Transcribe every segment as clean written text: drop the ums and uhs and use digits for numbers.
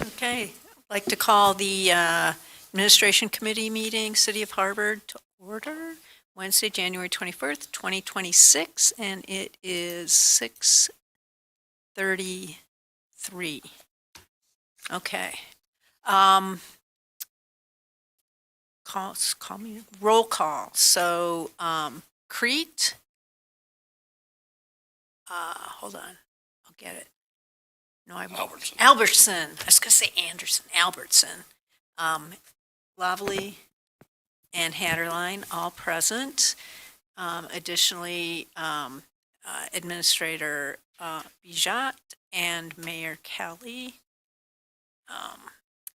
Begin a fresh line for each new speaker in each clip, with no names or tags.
Okay, I'd like to call the Administration Committee meeting, City of Harvard, to order Wednesday, January 21st, 2026, and it is 6:33. Okay. Call me, roll call. So, Kriete, hold on, I'll get it. No, I won't. Albertson. I was going to say Anderson. Albertson. Lavallee and Haderlein, all present. Additionally, Administrator Bejot and Mayor Kelly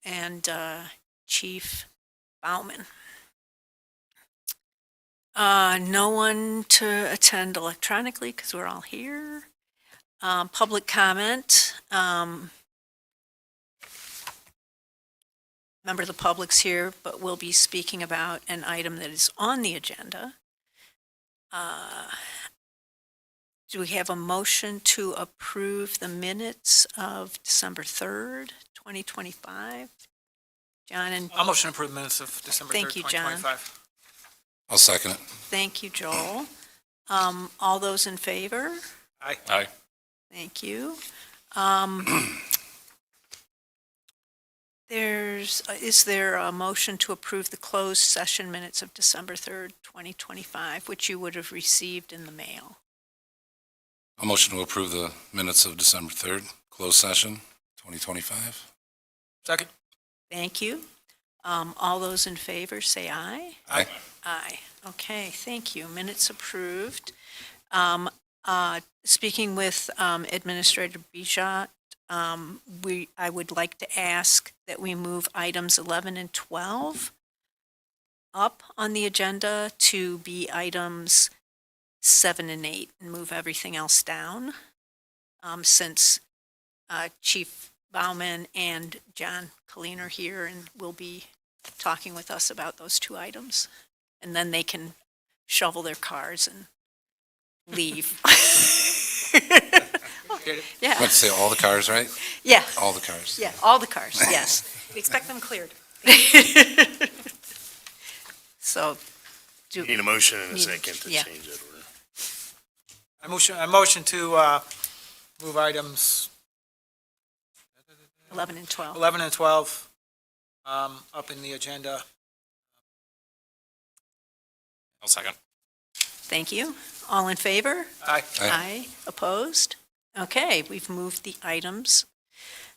and Chief Bauman. No one to attend electronically because we're all here. Public comment. Member of the public's here, but we'll be speaking about an item that is on the agenda. Do we have a motion to approve the minutes of December 3rd, 2025? John and...
I'll motion to approve the minutes of December 3rd,
Thank you, John.
2025.
I'll second it.
Thank you, Joel. All those in favor?
Aye.
Aye.
Thank you. Is there a motion to approve the closed session minutes of December 3rd, 2025, which you would have received in the mail?
I'll motion to approve the minutes of December 3rd, closed session, 2025.
Second.
Thank you. All those in favor say aye.
Aye.
Aye. Okay, thank you. Minutes approved. Speaking with Administrator Bejot, I would like to ask that we move items 11 and 12 up on the agenda to be items 7 and 8 and move everything else down, since Chief Bauman and John Colleen are here and will be talking with us about those two items. And then they can shovel their cars and leave. Yeah.
I want to say all the cars, right?
Yeah.
All the cars.
Yeah, all the cars, yes. We expect them cleared. So,
You need a motion and a second to
yeah.
change that order.
I motion to move items
11 and 12.
11 and 12 up in the agenda.
I'll second.
Thank you. All in favor?
Aye.
Aye. Opposed? Okay, we've moved the items.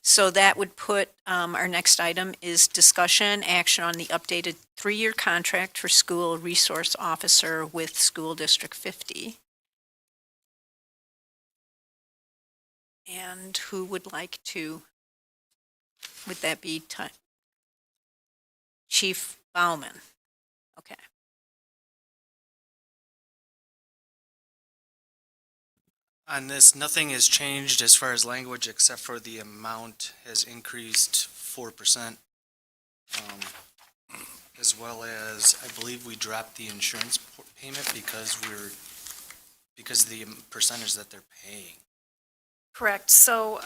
So that would put, our next item is discussion, action on the updated 3-year contract for school resource officer with School District 50. And who would like to, would that be Chief Bauman? Okay.
On this, nothing has changed as far as language except for the amount has increased 4%. As well as, I believe we dropped the insurance payment because of the percentage that they're paying.
Correct. So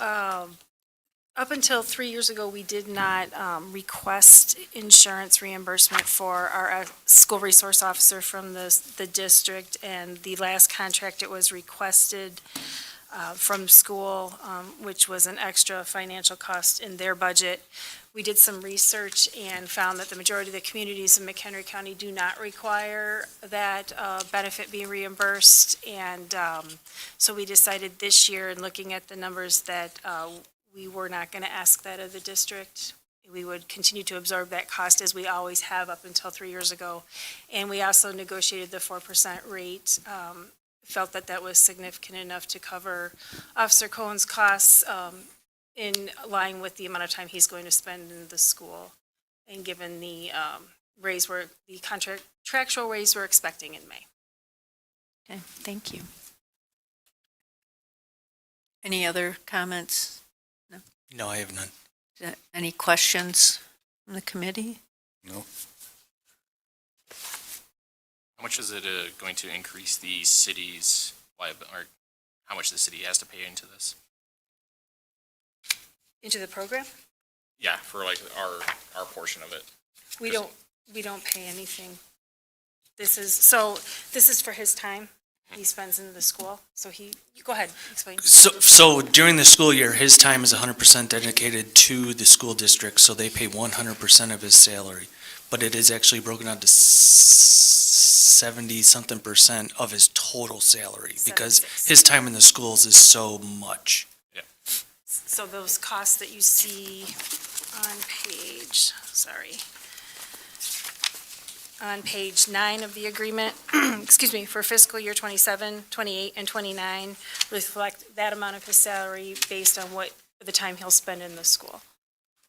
up until 3 years ago, we did not request insurance reimbursement for our school resource officer from the district. And the last contract, it was requested from school, which was an extra financial cost in their budget. We did some research and found that the majority of the communities in McHenry County do not require that benefit be reimbursed. And so we decided this year, in looking at the numbers, that we were not going to ask that of the district. We would continue to absorb that cost as we always have up until 3 years ago. And we also negotiated the 4% rate. Felt that that was significant enough to cover Officer Cohen's costs in line with the amount of time he's going to spend in the school, and given the contractual raise we're expecting in May.
Okay, thank you. Any other comments?
No, I have none.
Any questions from the committee?
No.
How much is it going to increase the city's liability, or how much the city has to pay into this?
Into the program?
Yeah, for like our portion of it.
We don't pay anything. This is for his time he spends in the school. So go ahead, explain.
So during the school year, his time is 100% dedicated to the school district, so they pay 100% of his salary. But it is actually broken out to 70-something% of his total salary, because
76.
his time in the schools is so much.
So those costs that you see on page 9 of the agreement, excuse me, for fiscal year 27, 28, and 29, reflect that amount of his salary based on the time he'll spend in the school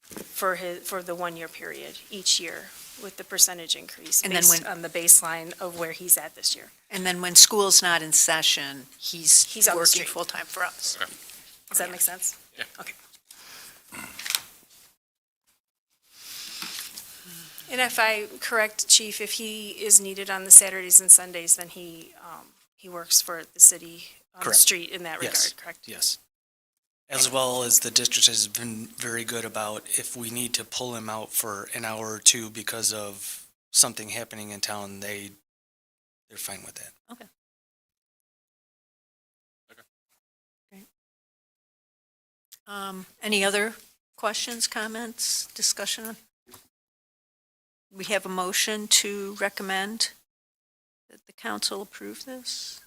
for the 1-year period each year, with the percentage increase
And then
based
when-
on the baseline of where he's at this year.
And then when school's not in session, he's
on the
working
street.
full-time for us.
Does that make sense?
Yeah.
Okay. And if I correct, Chief, if he is needed on the Saturdays and Sundays, then he works for the city on the
Correct.
street in that
Yes.
regard, correct?
Yes. As well as the district has been very good about if we need to pull him out for an hour or two because of something happening in town, they're fine with that.
Any other questions, comments, discussion? We have a motion to recommend that the council approve this.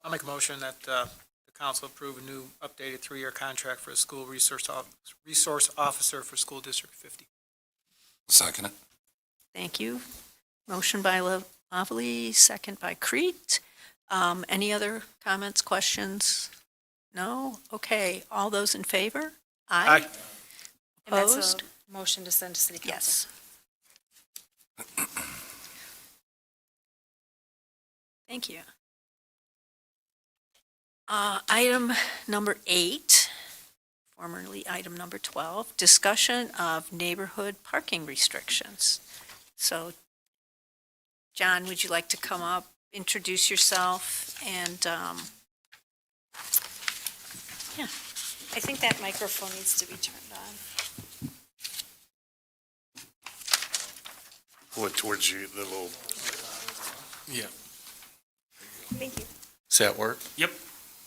I'll make a motion that the council approve a new updated 3-year contract for a school resource officer for School District 50.
Second it.
Thank you. Motion by Lavallee, second by Kriete. Any other comments, questions? No? Okay, all those in favor?
Aye.
And that's
Opposed?
a motion to send to city council.
Yes. Thank you. Item number 8, formerly item number 12, discussion of neighborhood parking restrictions. So, John, would you like to come up, introduce yourself, and,
I think that microphone needs to be turned on.
Towards you, the little,
Yeah.
Thank you.
does that work?
Yep.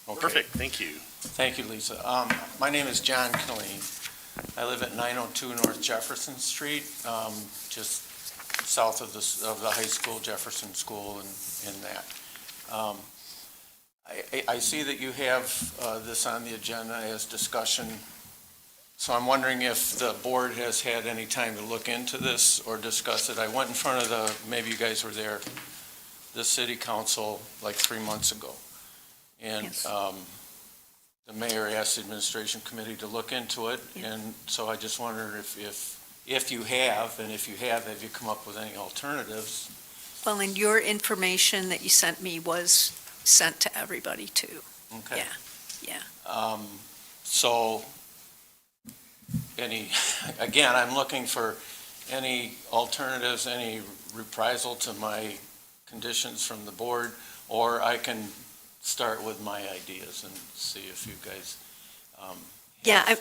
Okay.
Perfect, thank you.
Thank you, Lisa. My name is John Killeen. I live at 902 North Jefferson Street, just south of the high school, Jefferson School, and in that. I see that you have this on the agenda as discussion, so I'm wondering if the board has had any time to look into this or discuss it. I went in front of maybe you guys were there, the city council like 3 months ago. And
Yes.
The mayor asked the administration committee to look into it.
Yeah.
And so I just wondered if you have, and if you have you come up with any alternatives?
well, and your information that you sent me was sent to everybody too.
Okay.
Yeah.
So, again, I'm looking for any alternatives, any reprisal to my conditions from the board, or I can start with my ideas and see if you guys.
Yeah,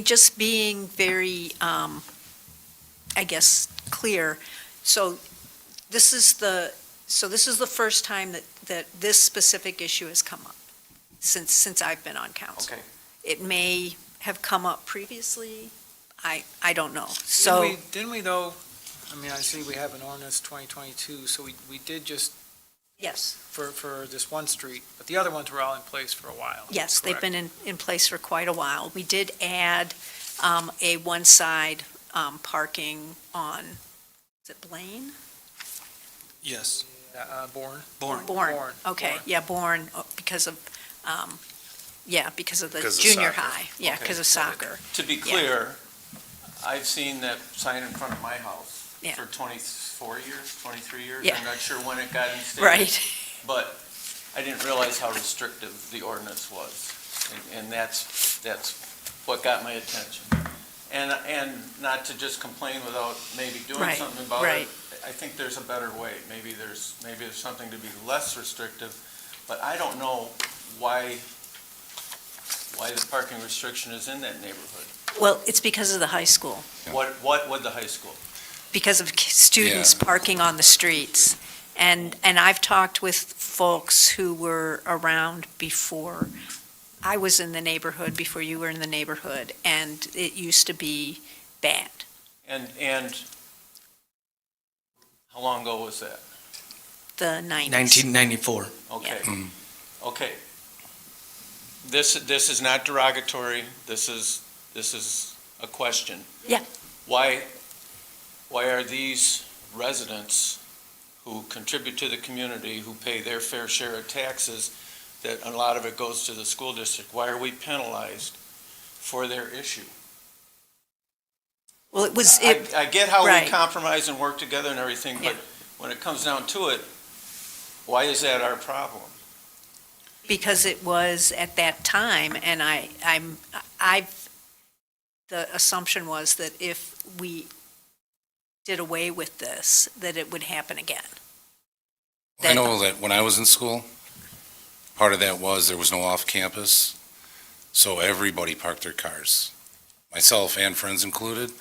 just being very, I guess, clear. So this is the first time that this specific issue has come up since I've been on council.
Okay.
It may have come up previously. I don't know. So,
Didn't we though, I see we have an ordinance 2022, so we did just
yes,
for this one street, but the other ones were all in place for a while.
yes, they've
correct?
been in place for quite a while. We did add a one-side parking on, is it Blaine?
Yes.
Bourne?
Born.
Bourne,
Bourne,
okay,
Bourne.
yeah, Bourne, because of the
Because of
junior
soccer.
high, yeah, because of soccer.
To be clear, I've seen that sign in front of my house
Yeah.
for 24 years, 23 years.
Yeah.
I'm not sure when it got instated.
Right,
But I didn't realize how restrictive the ordinance was. And that's what got my attention. And not to just complain without maybe doing
Right,
something about
right.
it. I think there's a better way. Maybe there's something to be less restrictive, but I don't know why the parking restriction is in that neighborhood.
Well, it's because of the high school,
What would the high school?
because of students
Yeah.
parking on the streets. And I've talked with folks who were around before I was in the neighborhood, before you were in the neighborhood, and it used to be bad.
And how long ago was that?
The 90s.
1994.
Okay.
Mm.
Okay. This is not derogatory. This is a question.
Yeah.
Why are these residents who contribute to the community, who pay their fair share of taxes, that a lot of it goes to the school district, why are we penalized for their issue?
Well, it was,
I get how we
right.
compromise and work together and everything, but
Yeah.
when it comes down to it, why is that our problem?
because it was at that time, and the assumption was that if we did away with this, that it would happen again.
I know that when I was in school, part of that was there was no off-campus, so everybody parked their cars, myself and friends included,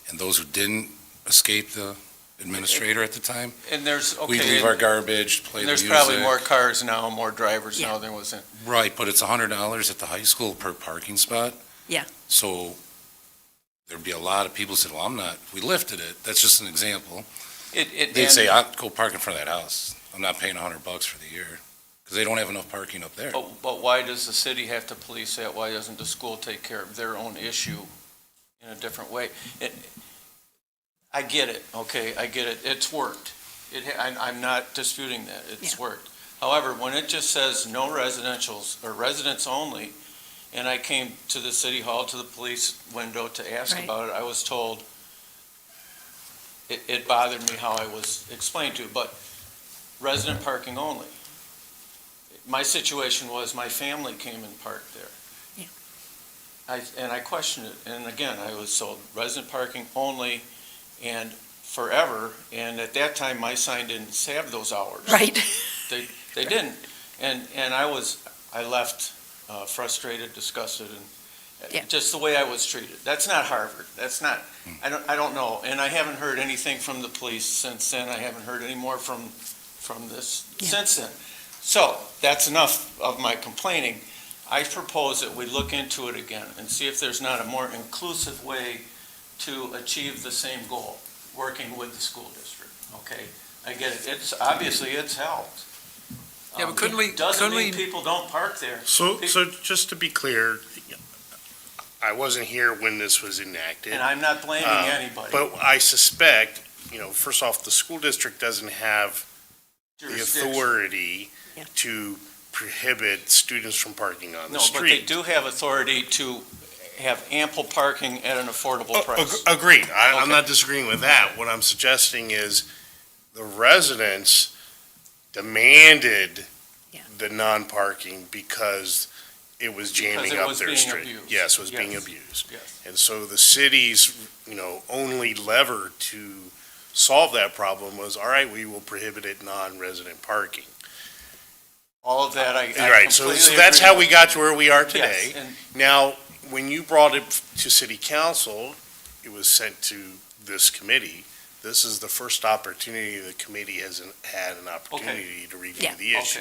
and those who didn't escape the administrator at the time,
And there's, okay.
we'd leave our garbage, play
and
the
there's
music.
probably more cars now, more drivers
Yeah.
now than was in.
Right, but it's $100 at the high school per parking spot.
Yeah.
So there'd be a lot of people who said, well, we lifted it, that's just an example. They'd say, I'll go park in front of that house. I'm not paying $100 for the year, because they don't have enough parking up there.
But why does the city have to police that? Why doesn't the school take care of their own issue in a different way? I get it, okay, I get it. It's worked. I'm not disputing that. It's worked. However, when it just says no residentials or residents only, and I came to the city hall, to the police window to ask
Right.
about it, I was told, it bothered me how I was explained to, but resident parking only. My situation was my family came and parked there.
Yeah.
And I questioned it, and again, I was told resident parking only and forever, and at that time, my sign didn't have those hours.
Right.
They didn't, and I left frustrated, disgusted, and
Yeah.
just the way I was treated. That's not Harvard, that's not, I don't know, and I haven't heard anything from the police since then, I haven't heard any more from this
Yeah.
since then. So, that's enough of my complaining. I propose that we look into it again and see if there's not a more inclusive way to achieve the same goal, working with the school district, okay? I get it, obviously it's helped.
Yeah, but couldn't we-
Doesn't
couldn't
mean
we-
people don't park there.
So just to be clear, I wasn't here when this was enacted.
And I'm not blaming anybody.
But I suspect, first off, the school district doesn't have the
Jurisdiction.
authority
Yeah.
to prohibit students from parking on the
No, but they
street.
do have authority to have ample parking at an affordable price.
Agreed. I'm
Okay.
not disagreeing with that. What I'm suggesting is the residents demanded
Yeah.
the non-parking because it was jamming
it
up
was
their
being
street.
abused.
Yes, it was being
Yes.
abused.
Yes.
And so the city's, only lever to solve that problem was, all right, we will prohibit it non-resident parking.
All of that, I
Right, so
completely
that's
agree
how
with.
we got to where we are
Yes,
today.
and
Now, when you brought it to city council, it was sent to this committee. This is the first opportunity the committee has had an opportunity to review
Yeah.
the issue.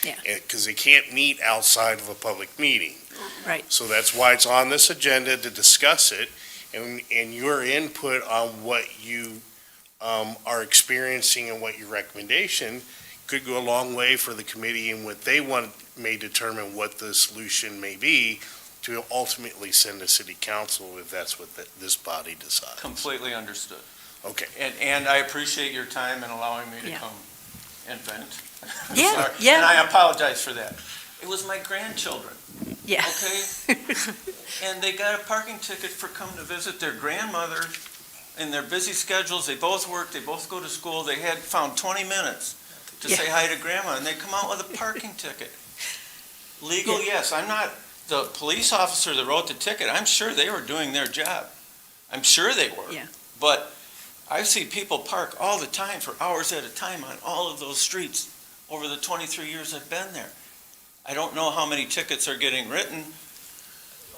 Okay.
Because they can't meet outside of a public meeting.
Right.
So that's why it's on this agenda to discuss it, and your input on what you are experiencing and what your recommendation could go a long way for the committee, and what they want may determine what the solution may be to ultimately send to city council if that's what this body decides.
Completely understood.
Okay.
And I appreciate your time in allowing me to
Yeah.
come and vent.
Yeah,
Sorry.
yeah.
And I apologize for that. It was my grandchildren,
Yeah.
okay? And they got a parking ticket for coming to visit their grandmother in their busy schedules. They both work, they both go to school. They had found 20 minutes to
Yeah.
say hi to grandma, and they come out with a parking ticket. Legal, yes. I'm not the police officer that wrote the ticket. I'm sure they were doing their job. I'm sure they were.
Yeah.
But I see people park all the time for hours at a time on all of those streets over the 23 years I've been there. I don't know how many tickets are getting written.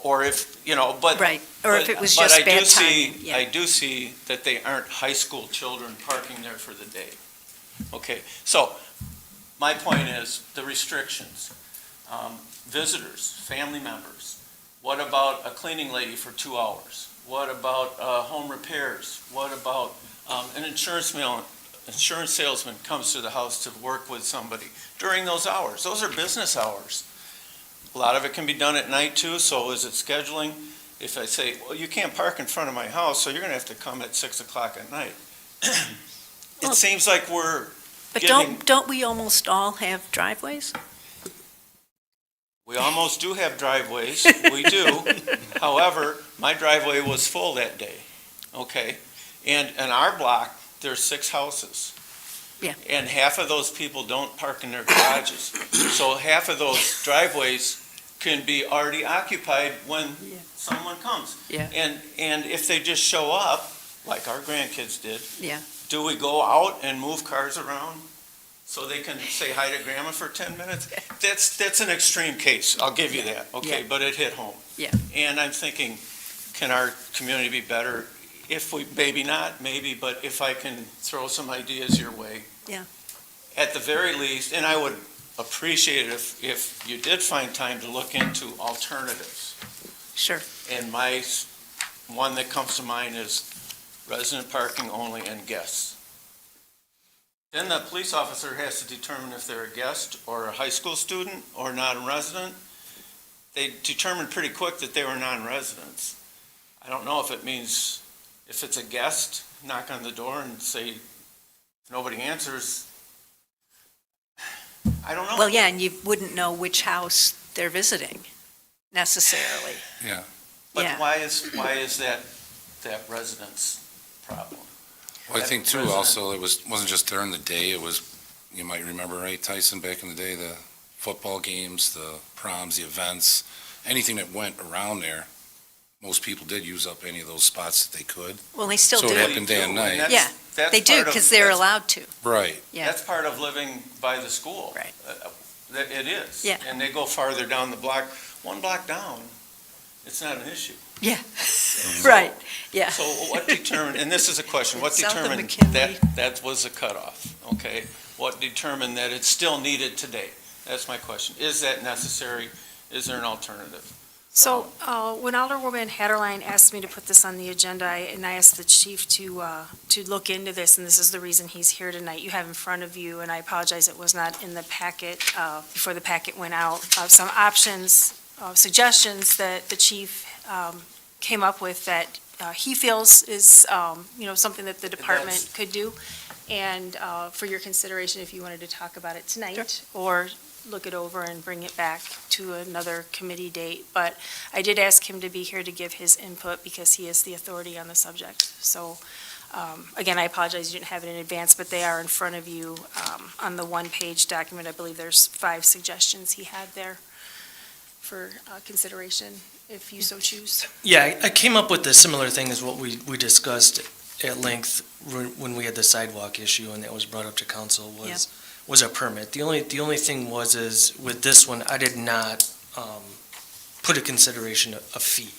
or if, but.
Right, or if it was
but
just
I do
bad
see-
timing, yeah.
I do see that they aren't high school children parking there for the day. Okay, so my point is the restrictions, visitors, family members. What about a cleaning lady for 2 hours? What about home repairs? What about an insurance salesman comes to the house to work with somebody during those hours? Those are business hours. A lot of it can be done at night too, so is it scheduling? If I say, well, you can't park in front of my house, so you're gonna have to come at 6 o'clock at night.
Well,
It seems like we're
But
giving-
don't we almost all have driveways?
We almost do have driveways, we do. However, my driveway was full that day, okay? And in our block, there's 6 houses.
Yeah.
And half of those people don't park in their garages. So half of those driveways can be already occupied when
Yeah.
someone comes.
Yeah.
And if they just show up, like our grandkids did,
Yeah.
do we go out and move cars around so they can say hi to grandma for 10 minutes? That's an extreme case, I'll give you that, okay,
Yeah.
but it hit home.
Yeah.
And I'm thinking, can our community be better? If we, maybe not, maybe, but if I can throw some ideas your way.
Yeah.
At the very least, and I would appreciate it if you did find time to look into alternatives.
Sure.
And one that comes to mind is resident parking only and guests. Then the police officer has to determine if they're a guest or a high school student or non-resident. They determined pretty quick that they were non-residents. I don't know if it means, if it's a guest, knock on the door and say, if nobody answers, I don't know.
Well, yeah, and you wouldn't know which house they're visiting necessarily.
Yeah.
But
Yeah.
why is that residence problem?
Well, I think too,
Resident-
also, wasn't just during the day, it was, you might remember, right, Tyson, back in the day, the football games, the proms, the events, anything that went around there, most people did use up any of those spots that they could.
Well, they still
So it
do.
happened day and night.
Yeah, They do, because they're allowed to.
Right.
Yeah.
That's part of living by the school.
Right.
It is.
Yeah.
And they go farther down the block, 1 block down, it's not an issue.
Yeah. Right, yeah.
So what determined, and this is a question, what
South of
determined
McKinley.
that was a cutoff, okay? What determined that it's still needed today? That's my question. Is that necessary? Is there an alternative?
So when Alderwoman Haderlein asked me to put this on the agenda, and I asked the chief to look into this, and this is the reason he's here tonight, you have in front of you, and I apologize, it was not in the packet before the packet went out, some options, suggestions that the chief came up with that he feels is, something that the department could do. And for your consideration, if you wanted to talk about it tonight, or look it over and bring it back to another committee date. But I did ask him to be here to give his input because he is the authority on the subject. So, again, I apologize you didn't have it in advance, but they are in front of you on the one-page document. I believe there's 5 suggestions he had there for consideration, if you so choose.
Yeah, I came up with a similar thing as what we discussed at length when we had the sidewalk issue, and that was brought up to council, was a permit. The only thing is with this one, I did not put a consideration of fee.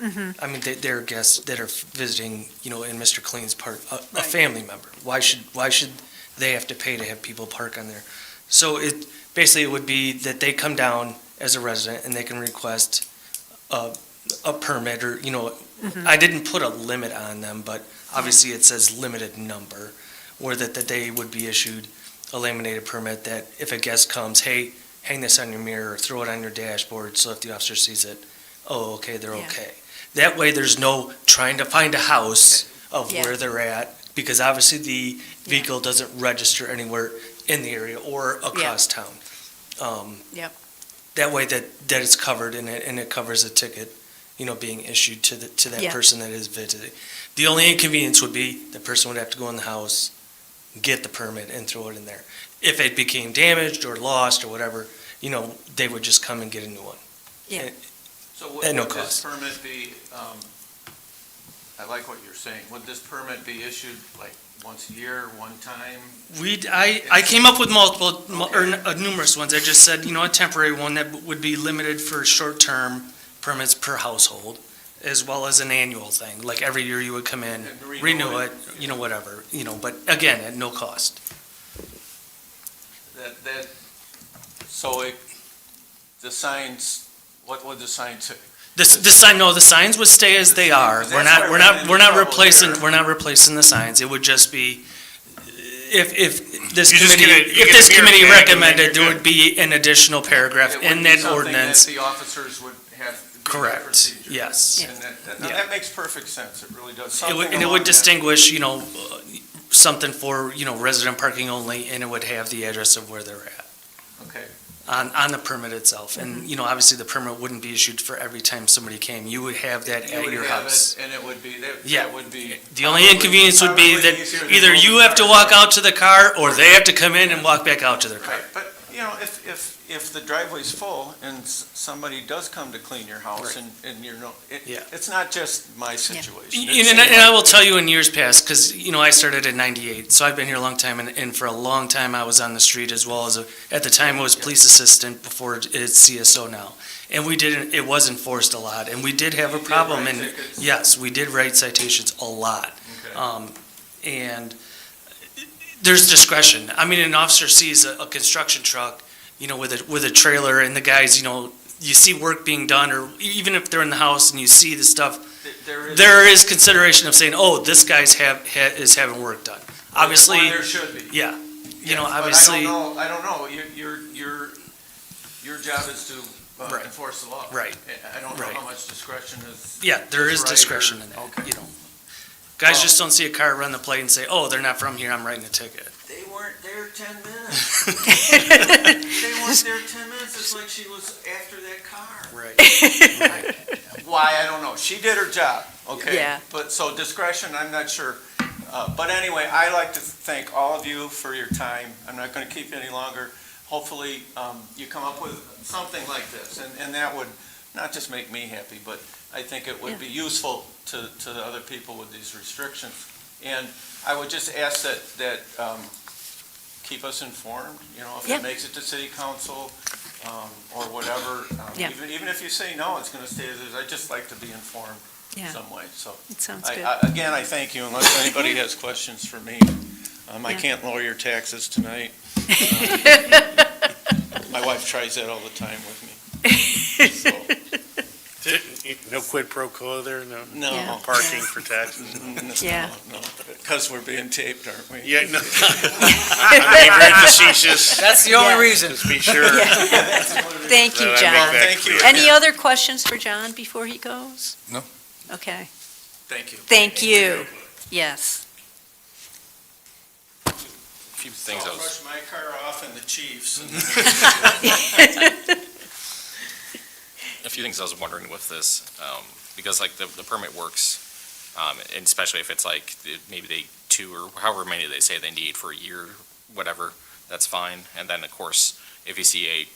I mean, they're guests that are visiting, in Mr. Clean's part, a family member. Why should they have to pay to have people park on there? So it would be that they come down as a resident and they can request a permit or, I didn't put a limit on them, but obviously it says limited number, or that they would be issued a laminated permit that if a guest comes, hey, hang this on your mirror, or throw it on your dashboard, so if the officer sees it, oh, okay, they're
Yeah.
okay. That way, there's no trying to find a house of
Yeah.
where they're at, because obviously the vehicle doesn't register anywhere in the area or across town.
Yep.
That way that it's covered and it covers a ticket, being issued to that
Yeah.
person that is visiting. The only inconvenience would be the person would have to go in the house, get the permit and throw it in there. If it became damaged or lost or whatever, they would just come and get a new one.
Yeah.
So
At no
would this
cost.
permit be, I like what you're saying, would this permit be issued like once a year, one time?
I came up with numerous ones. I just said, a temporary one that would be limited for short term, permits per household, as well as an annual thing, like every year you would come in,
And renew
renew
it.
it, whatever, but again, at no cost.
The signs, what would the sign say?
The sign, no, the signs would stay as they are.
That's
We're not,
where
we're
we're
not,
getting
we're not
in trouble
replacing,
there.
we're not replacing the signs. It would just be, if this
You just
committee,
get a- you
if
get a
this
beer
committee
can and then
recommended, there
you're
would be an additional paragraph
It would
in
be
that
something
ordinance.
that the officers would have. be their
Correct,
procedure.
yes.
And
Yeah.
that makes perfect sense, it really does.
It would,
Something
and it
along
would
that-
distinguish, something for, resident parking only, and it would have the address of where they're at.
Okay,
On the permit itself. And, obviously, the permit wouldn't be issued for every time somebody came. You would have that
you
at
would
your
have
house.
it, and it would be,
Yeah.
that would be.
The only inconvenience would be
probably
that
easier than
either you
moving
have to
cars
walk
around.
out to the car, or they have to come in and walk back out to their car.
Right, but, if the driveway's full and somebody does come to clean your house
Right.
and
Yeah.
it's not just my situation.
And I will tell you in years past, because, I started in '98, so I've been here a long time, and for a long time I was on the street as well as, at the time, I was police assistant before it's CSO now. And it was enforced a lot, and we did have a
You did
problem,
write
and
tickets?
yes, we did write citations a lot.
Okay.
And there's discretion. I mean, an officer sees a construction truck, with a trailer, and the guys, you see work being done, or even if they're in the house and you see the stuff, there is consideration of saying, oh, this guy's is having work done. Obviously,
Well, there should be.
yeah,
Yes, but
obviously,
I don't know, your job is to
Right.
enforce the law.
Right.
I don't know
Right.
how much discretion is.
yeah, there is
right, or-
discretion in that,
okay.
Guys
Well-
just don't see a car run the plate and say, oh, they're not from here, I'm writing a ticket.
They weren't there 10 minutes. They weren't there 10 minutes, it's like she was after that car.
Right.
Why, I don't know, she did her job, okay?
Yeah.
But, so discretion, I'm not sure. But anyway, I like to thank all of you for your time, I'm not gonna keep you any longer. Hopefully, you come up with something like this, and that would not just make me happy, but I think it would be useful to the other people with these restrictions. And I would just ask that keep us informed, if
Yeah.
it makes it to city council, or whatever.
Yeah.
Even if you say, no, it's gonna stay as is, I'd just like to be informed
Yeah,
some way, so.
it sounds good.
Again, I thank you, unless anybody has questions for me. I
Yeah.
can't lower your taxes tonight. My wife tries that all the time with me. So,
No quid pro quo there, no?
no.
Yeah.
Parking for taxes?
Yeah.
No, because we're being taped, aren't we?
Yeah, no. I'm being very facetious,
That's the
Yeah.
only reason.
just be sure.
Thank you,
that I make
John.
that
Thank you.
clear.
Any other questions for John before he goes?
No.
Okay,
Thank you.
thank you. Yes.
A few things I
I'll
was,
brush my car off and the chief's.
a few things I was wondering with this, because like the permit works, and especially if it's like, maybe they 2 or however many they say they need for a year, whatever, that's fine. And then, of course, if you see a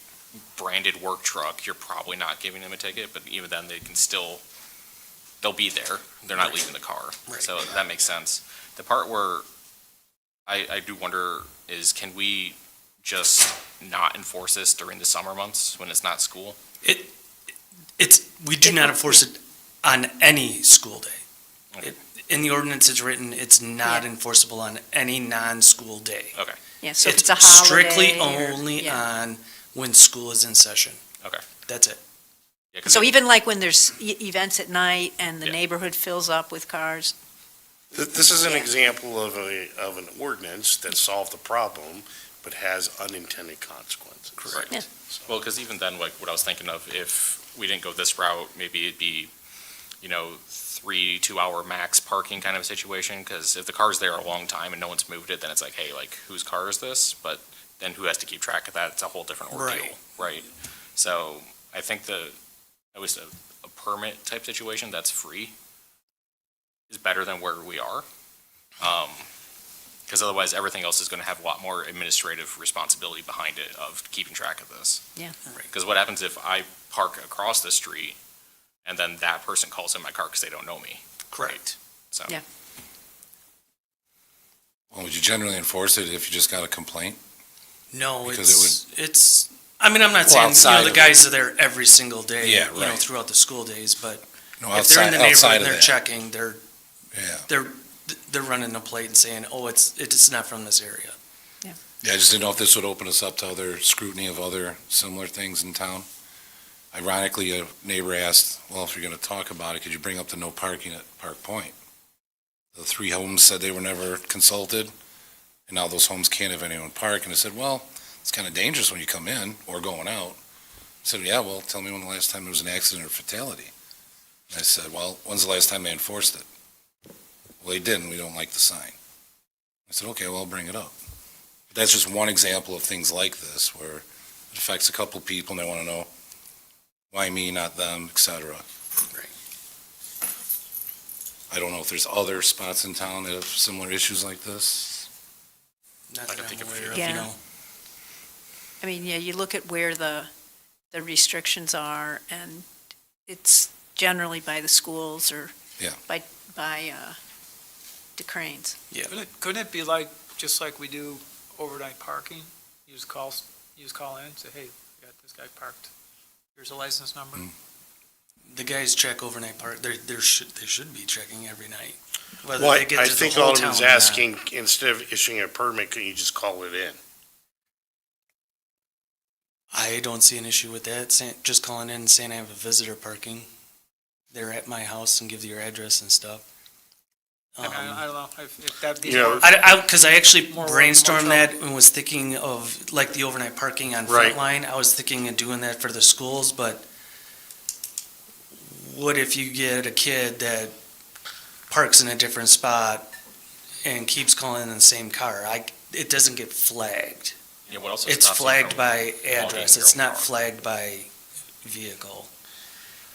branded work truck, you're probably not giving them a ticket, but even then, they can still, they'll be there. They're not leaving the car.
Right.
So that makes sense. The part where I do wonder is, can we just not enforce this during the summer months when it's not school?
We do not enforce it on any school day.
Okay.
In the ordinance it's written, it's not
Yeah.
enforceable on any non-school day.
Okay.
Yeah, so if it's a holiday.
Strictly
or-
only
yeah.
on when school is in session.
Okay.
That's it.
Yeah, 'cause
So
it-
even like when there's events at night and the
Yeah.
neighborhood fills up with cars?
This is an
Yeah.
example of an ordinance that solved the problem, but has unintended consequences.
Correct.
Yeah.
Well, because even then, like, what I was thinking of, if we didn't go this route, maybe it'd be, 3 2-hour max parking kind of a situation, because if the car's there a long time and no one's moved it, then it's like, hey, like, whose car is this? But then who has to keep track of that? It's a whole different ordeal, right? So I think at least a permit type situation that's free is better than where we are. Because otherwise, everything else is going to have a lot more administrative responsibility behind it of keeping track of this.
Yeah.
Because what happens if I park across the street and then that person calls in my car because they don't know me?
Correct.
So,
Yeah.
Well, would you generally enforce it if you just got a complaint?
No,
Because
it's, I mean, I'm not
Well,
saying,
outside
the
of
guys are there every single day,
Yeah,
you know,
right.
throughout the school days, but
No,
if they're in the
outside
neighborhood and
of
they're
that.
checking,
Yeah.
they're running a plate and saying, oh, it's not from this area.
Yeah, I just didn't know if this would open us up to other scrutiny of other similar things in town. Ironically, a neighbor asked, well, if you're gonna talk about it, could you bring up the no parking at Park Point? The 3 homes said they were never consulted, and now those homes can't have anyone park, and I said, well, it's kinda dangerous when you come in or going out. I said, yeah, well, tell me when the last time there was an accident or fatality. And I said, well, when's the last time they enforced it? Well, they didn't, we don't like the sign. I said, okay, well, I'll bring it up. But that's just one example of things like this, where it affects a couple people and they wanna know, why me, not them, et cetera.
Right.
I don't know if there's other spots in town that have similar issues like this.
Not
I
that
can
I'm
think of a
aware
few.
of,
Yeah.
you know.
I mean, yeah, you look at where the restrictions are, and it's generally by the schools or
Yeah.
by DeCrane's.
Couldn't it be like, just like we do overnight parking? You just call in, say, hey, we got this guy parked. Here's a license number.
The guys check overnight park, they should be checking every night. Whether
Well,
they get
I
to the
think
whole
Alderman's
town or not.
asking, instead of issuing a permit, can you just call it in?
I don't see an issue with that, just calling in and saying I have a visitor parking. They're at my house and give your address and stuff.
I don't know, if that'd be
You know,
more,
Because I actually
More-
brainstormed
more
that and was thinking of, like, the overnight parking on
Right.
Frontline. I was thinking of doing that for the schools, but what if you get a kid that parks in a different spot and keeps calling in the same car? It doesn't get flagged.
Yeah, what else
It's
stops you
flagged
from
by
logging
address.
your
It's
own
not
car?
flagged by vehicle.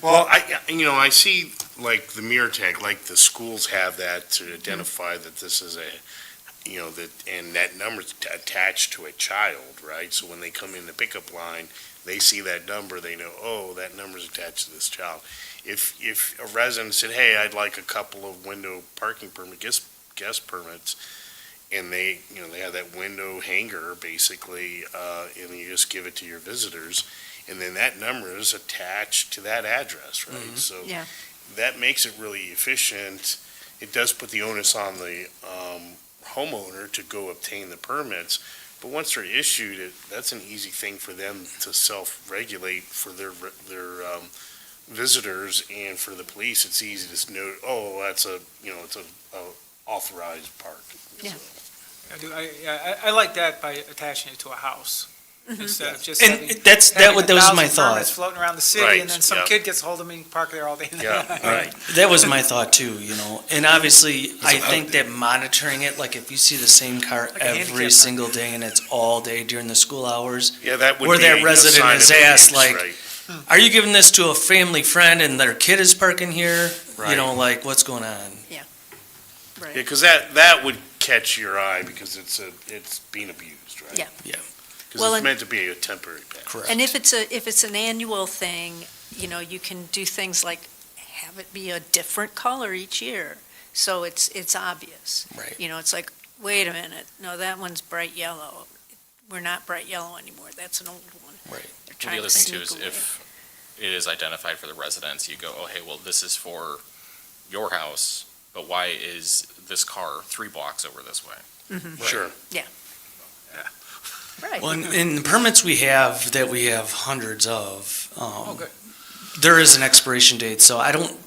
Well, I see like the mirror tag, like the schools have that to identify that this is and that number's attached to a child, right? So when they come in the pickup line, they see that number, they know, oh, that number's attached to this child. If a resident said, hey, I'd like a couple of window parking permit, guest permits, and they have that window hanger basically, and you just give it to your visitors, and then that number is attached to that address, right? So
Yeah.
that makes it really efficient. It does put the onus on the homeowner to go obtain the permits, but once they're issued, that's an easy thing for them to self-regulate for their visitors, and for the police, it's easy to note, oh, that's it's a authorized park.
Yeah.
I like that by attaching it to a house. Instead of just
And
having
that was
1,000
my thought.
permits floating around the city,
Right,
and then some
yeah.
kid gets a hold of me and park there all day.
Yeah,
Right. That was my thought too, and obviously, I
So,
think that monitoring it, like if you see the same car
Like a handicap
every
park.
single day and it's all day during the school hours,
Yeah, that would
Where
be
that
a
resident
sign
is
of
asked,
abuse,
like,
right?
are you giving this to a family friend and their kid is parking here?
Right.
Like, what's going on?
Right.
Yeah, because that would catch your eye, because it's being abused, right?
Yeah.
Yeah.
Because
Well,
it's
and-
meant to be a temporary ban.
Correct.
And if it's an annual thing, you can do things like have it be a different color each year, so it's obvious.
Right.
It's like, wait a minute, no, that one's bright yellow. We're not bright yellow anymore, that's an old one.
Right.
They're
Well,
trying
the other
to
thing too
sneak
is
away.
if it is identified for the residents, you go, oh, hey, well, this is for your house, but why is this car 3 blocks over this way?
Sure.
Right.
Well, in the permits we have hundreds of,
Oh, good.
there is an expiration date, so I don't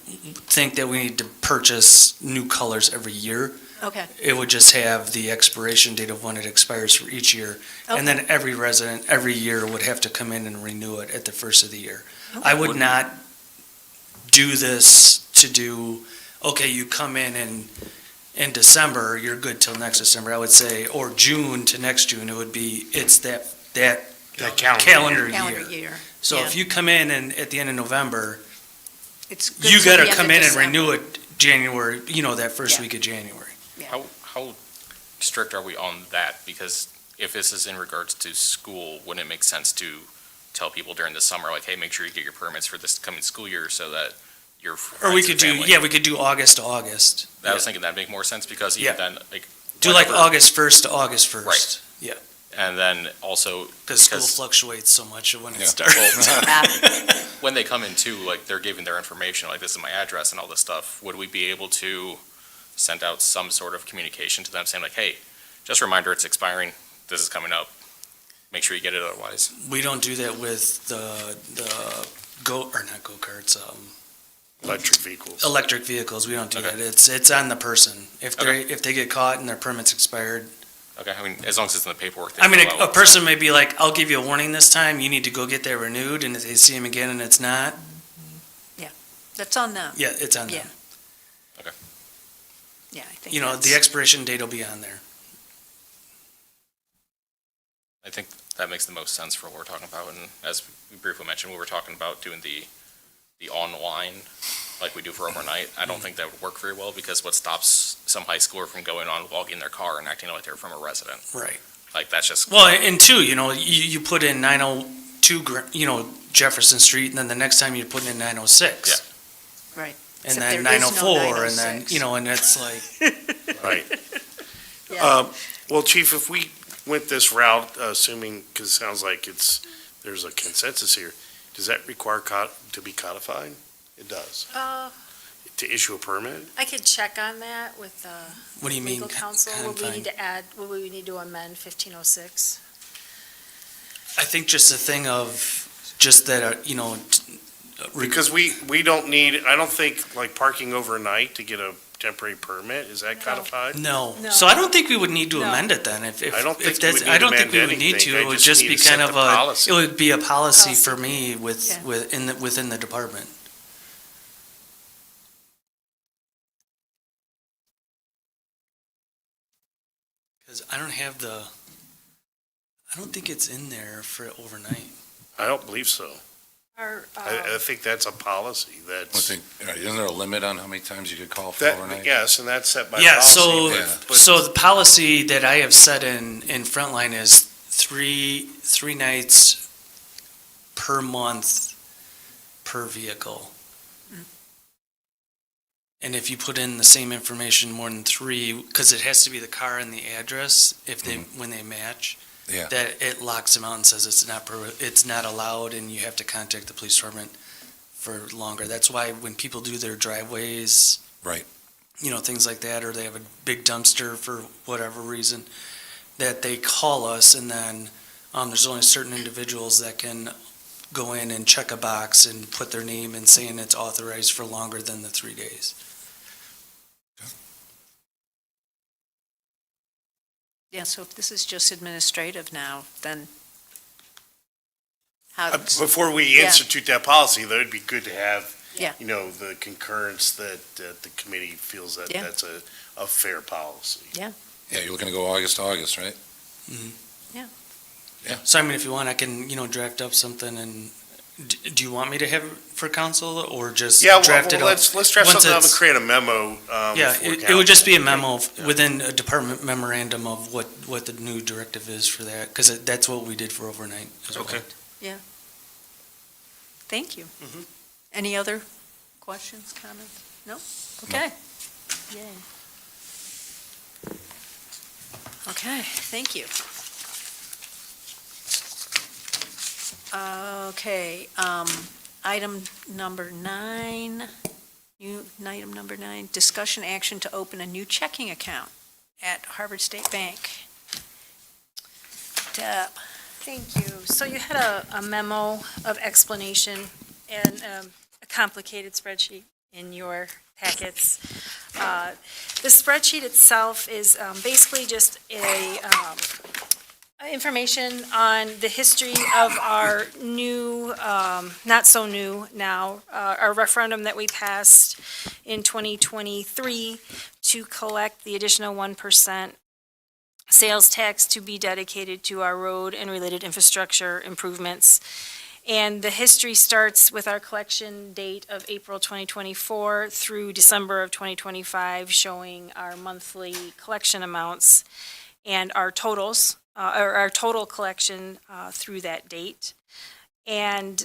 think that we need to purchase new colors every year.
Okay.
It would just have the expiration date of when it expires for each year. And then every resident, every year would have to come in and renew it at the first of the year. I would not do this to do, okay, you come in December, you're good till next December. I would say, or June to next June, it would be, it's that calendar
Calendar
year.
year.
So
Yeah.
if you come in and at the end of November,
It's good
you
till the
gotta
end
come
of
in and
December.
renew it January, that first
Yeah.
week of January.
How strict are we on that? Because if this is in regards to school, wouldn't it make sense to tell people during the summer, like, hey, make sure you get your permits for this coming school year so that your
Or we
friends
could
and
do,
family-
we could do August to August.
I was thinking that'd make more sense, because
Yeah.
even then, like.
Do like
whatever-
August 1st to August 1st.
Right.
Yeah.
And then also,
Because school
because
fluctuates so much when
Yeah.
it starts.
when they come in too, like, they're giving their information, like, this is my address and all this stuff, would we be able to send out some sort of communication to them saying like, hey, just a reminder, it's expiring, this is coming up, make sure you get it otherwise?
We don't do that with the not go-karts,
Electric vehicles.
electric vehicles. We don't do
Okay.
that. It's on the person. If
Okay.
they get caught and their permit's expired,
Okay, I mean, as long as it's in the paperwork. they
I mean,
fill
a
out.
person may be like, I'll give you a warning this time, you need to go get that renewed, and if they see him again and it's not,
That's on them.
yeah, it's on them.
Yeah.
Okay.
Yeah, I think
You know,
that's-
the expiration date will be on there.
I think that makes the most sense for what we're talking about, and as we briefly mentioned, we were talking about doing the online, like we do for overnight. I don't think that would work very well, because what stops some high schooler from going on, logging their car and acting like they're from a resident?
Right.
Like, that's just,
Well, and two, you put in 902, Jefferson Street, and then the next time you're putting in 906.
Yeah.
Right.
And
Except
then
there is no
904, and then,
906.
and it's like,
Right.
Yeah.
Well, Chief, if we went this route, assuming, because it sounds like there's a consensus here, does that require to be codified? It does. To issue a permit?
I could check on that with
what do you mean?
legal counsel. Would we
confine?
need to add, would we need to amend 1506?
I think just a thing of, just that,
Because we don't need, I don't think, like, parking overnight to get a temporary permit, is that
No.
codified?
No.
No.
So I don't think we would need to
No.
amend it then. If
I don't think
if
we
that's,
would
I
need
don't
to
think we
amend
would need
anything.
to.
I
It would
just
just
need
be
to set
kind
the
of a,
policy.
it would be a policy
Policy.
for me
Yeah.
within the department. Because I don't think it's in there for overnight.
I don't believe so.
Or,
I think that's a policy
I
that's,
think, isn't there a limit on how many times you could call for
that,
overnight?
yes, and that's set by
Yeah,
policy.
so,
but-
so the policy that I have set in Frontline is three nights per month per vehicle. And if you put in the same information more than three, because it has to be the car and the address, when they match,
Yeah.
that it locks them out and says it's not allowed, and you have to contact the police department for longer. That's why when people do their driveways.
Right.
Things like that, or they have a big dumpster for whatever reason, that they call us, and then there's only certain individuals that can go in and check a box and put their name in saying it's authorized for longer than the 3 days.
Yeah, so if this is just administrative now, then how,
Before we
Yeah.
institute that policy, though, it'd be good to have,
Yeah.
the concurrence that the committee feels that
Yeah.
that's a fair policy.
Yeah, you're looking to go August to August, right?
So I mean, if you want, I can, draft up something, and do you want me to have it for council, or just
Yeah,
draft it
well,
up?
let's draft
once
something up and
it's-
create a memo.
Yeah,
for
it would just be a memo
council. Yeah.
within a department memorandum of what the new directive is for that, because that's what we did for overnight as well.
Okay.
thank you.
Mm-hmm.
Any other questions, comments? No? Okay. Yay. Okay, thank you. Okay, item number 9, item number 9, discussion action to open a new checking account at Harvard State Bank. Deb.
Thank you. So you had a memo of explanation and a complicated spreadsheet in your packets. The spreadsheet itself is basically just information on the history of our new, not so new now, our referendum that we passed in 2023 to collect the additional 1% sales tax to be dedicated to our road and related infrastructure improvements. And the history starts with our collection date of April 2024 through December of 2025, showing our monthly collection amounts and our totals, or our total collection through that date. And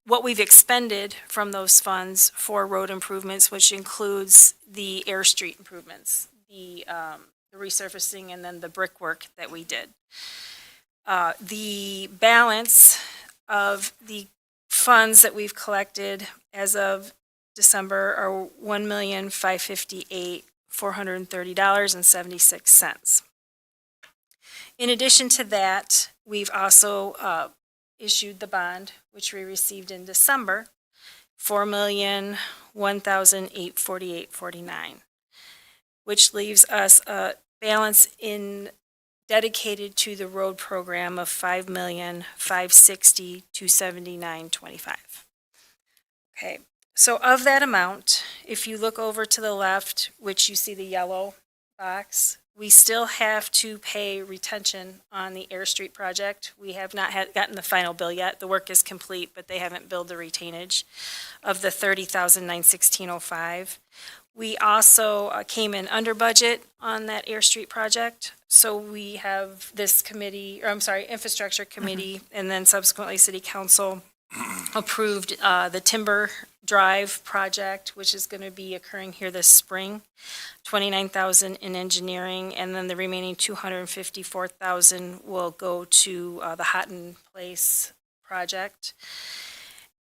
what we've expended from those funds for road improvements, which includes the Air Street improvements, the resurfacing, and then the brickwork that we did. The balance of the funds that we've collected as of December are $1,558,430.76. In addition to that, we've also issued the bond, which we received in December, $4,001,848.49, which leaves us a balance in dedicated to the road program of $5,560,279.25. Okay, so of that amount, if you look over to the left, which you see the yellow box, we still have to pay retention on the Air Street project. We have not gotten the final bill yet. The work is complete, but they haven't billed the retainage of the $30,916.05. We also came in under budget on that Air Street project. So we have this committee, or I'm sorry, infrastructure committee, and then subsequently city council approved the Timber Drive project, which is going to be occurring here this spring. $29,000 in engineering, and then the remaining $254,000 will go to the Houghton Place project.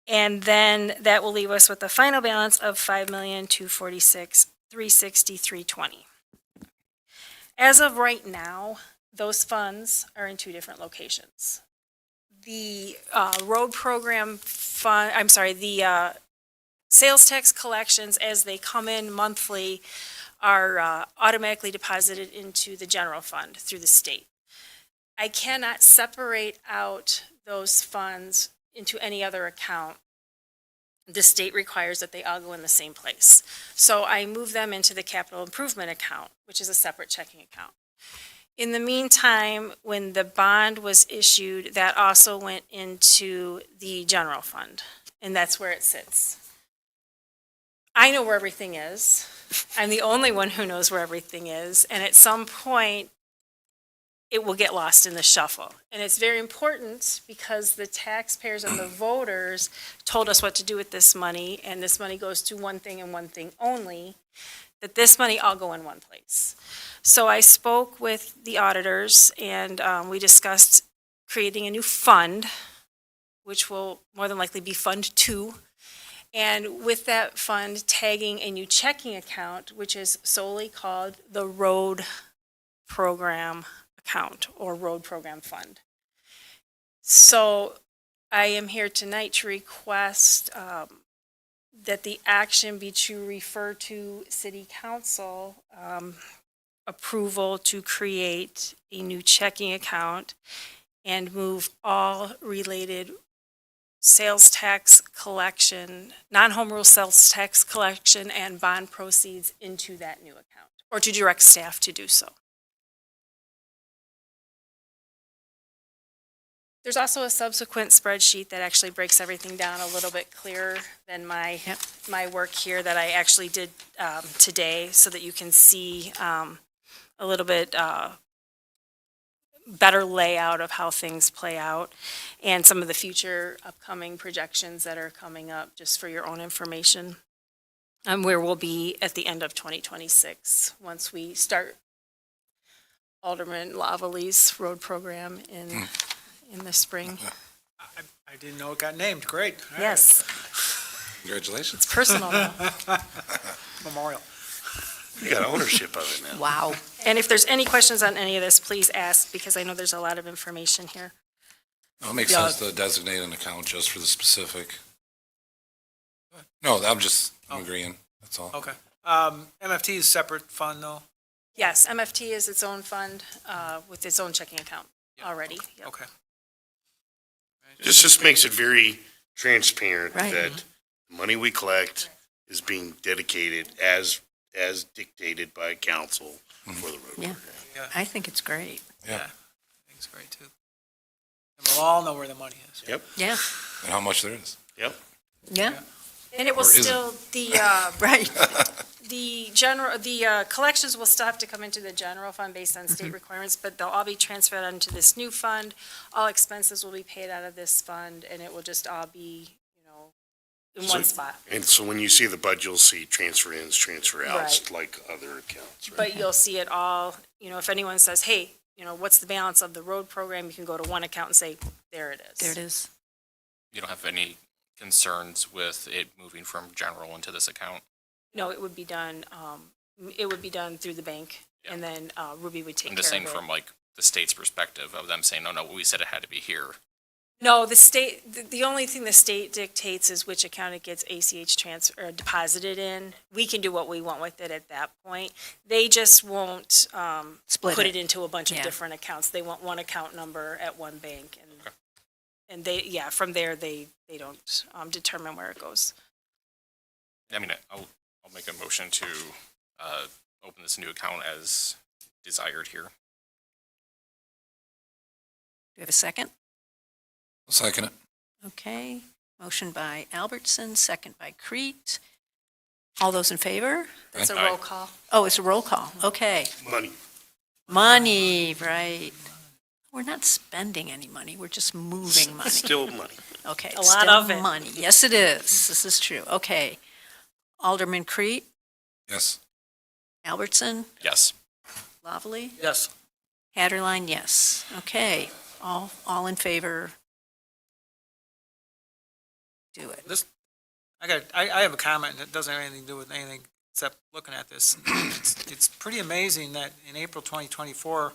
And then that will leave us with a final balance of $5,246,360,320. As of right now, those funds are in two different locations. The road program fund, I'm sorry, the sales tax collections as they come in monthly are automatically deposited into the general fund through the state. I cannot separate out those funds into any other account. The state requires that they all go in the same place. So I move them into the capital improvement account, which is a separate checking account. In the meantime, when the bond was issued, that also went into the general fund, and that's where it sits. I know where everything is. I'm the only one who knows where everything is, and at some point, it will get lost in the shuffle. And it's very important because the taxpayers and the voters told us what to do with this money, and this money goes to one thing and one thing only, that this money all go in one place. So I spoke with the auditors, and we discussed creating a new fund, which will more than likely be Fund 2. And with that fund, tagging a new checking account, which is solely called the Road Program Account or Road Program Fund. So I am here tonight to request that the action be to refer to City Council approval to create a new checking account and move all related sales tax collection, non-home rule sales tax collection and bond proceeds into that new account, or to direct staff to do so. There's also a subsequent spreadsheet that actually breaks everything down a little bit clearer than my work here that I actually did today, so that you can see a little bit better layout of how things play out and some of the future upcoming projections that are coming up, just for your own information, where we'll be at the end of 2026 once we start Alderman Lavallee's road program in the spring.
I didn't know it got named. Great. All right.
Yes,
Congratulations.
it's personal now.
Memorial.
You got ownership of it now.
Wow.
And if there's any questions on any of this, please ask, because I know there's a lot of information here.
No, it makes
Yeah.
sense to designate an account just for the specific. No, I'm agreeing, that's all.
Okay. MFT is separate fund though?
Yes, MFT is its own fund with its own checking account
Yeah.
already. Yep.
Okay.
This just makes it very transparent
Right.
that the money we collect is being dedicated as dictated by council for the road
Yeah.
program.
Yeah.
I think it's great.
Yeah.
I think it's great too. And we'll all know where the money is.
Yep.
Yeah.
And how much there is.
Yeah.
And it will
Or isn't.
still,
Right.
the collections will still have to come into the general fund based on
Mm-hmm.
state requirements, but they'll all be transferred onto this new fund. All expenses will be paid out of this fund, and it will just all be, in
So-
one spot.
And so when you see the budget, you'll see transfer ins, transfer outs,
Right.
like other accounts, right?
But you'll see it all, if anyone says, hey, what's the balance of the road program, you can go to one account and say, there it is.
There it is.
You don't have any concerns with it moving from general into this account?
No, it would be done through the bank, and then Ruby would take
I'm
care
just
of
saying
it.
from like the state's perspective of them saying, no, we said it had to be here.
No, the state, the only thing the state dictates is which account it gets ACH transfer, deposited in. We can do what we want with it at that point. They just won't
Split
put
it.
it into a bunch of
Yeah.
different accounts. They want one account number at one bank, and
Okay.
and they, from there, they don't determine where it goes.
I mean, I'll make a motion to open this new account as desired here.
Do you have a second?
I'll second it.
Okay, motion by Albertson, second by Kriete. All those in favor?
That's a
Aye.
roll call.
Oh, it's a roll call, okay.
Money.
Money, right. We're not spending any money, we're just moving money.
Still money.
Okay,
A
it's
lot
still
of it.
money. Yes, it is, this is true, okay. Alderman Kriete,
Yes.
Albertson,
Yes.
Lavallee,
Yes.
Haderlein, yes. Okay, all in favor? Do it.
I have a comment that doesn't have anything to do with anything except looking at this. It's pretty amazing that in April 2024,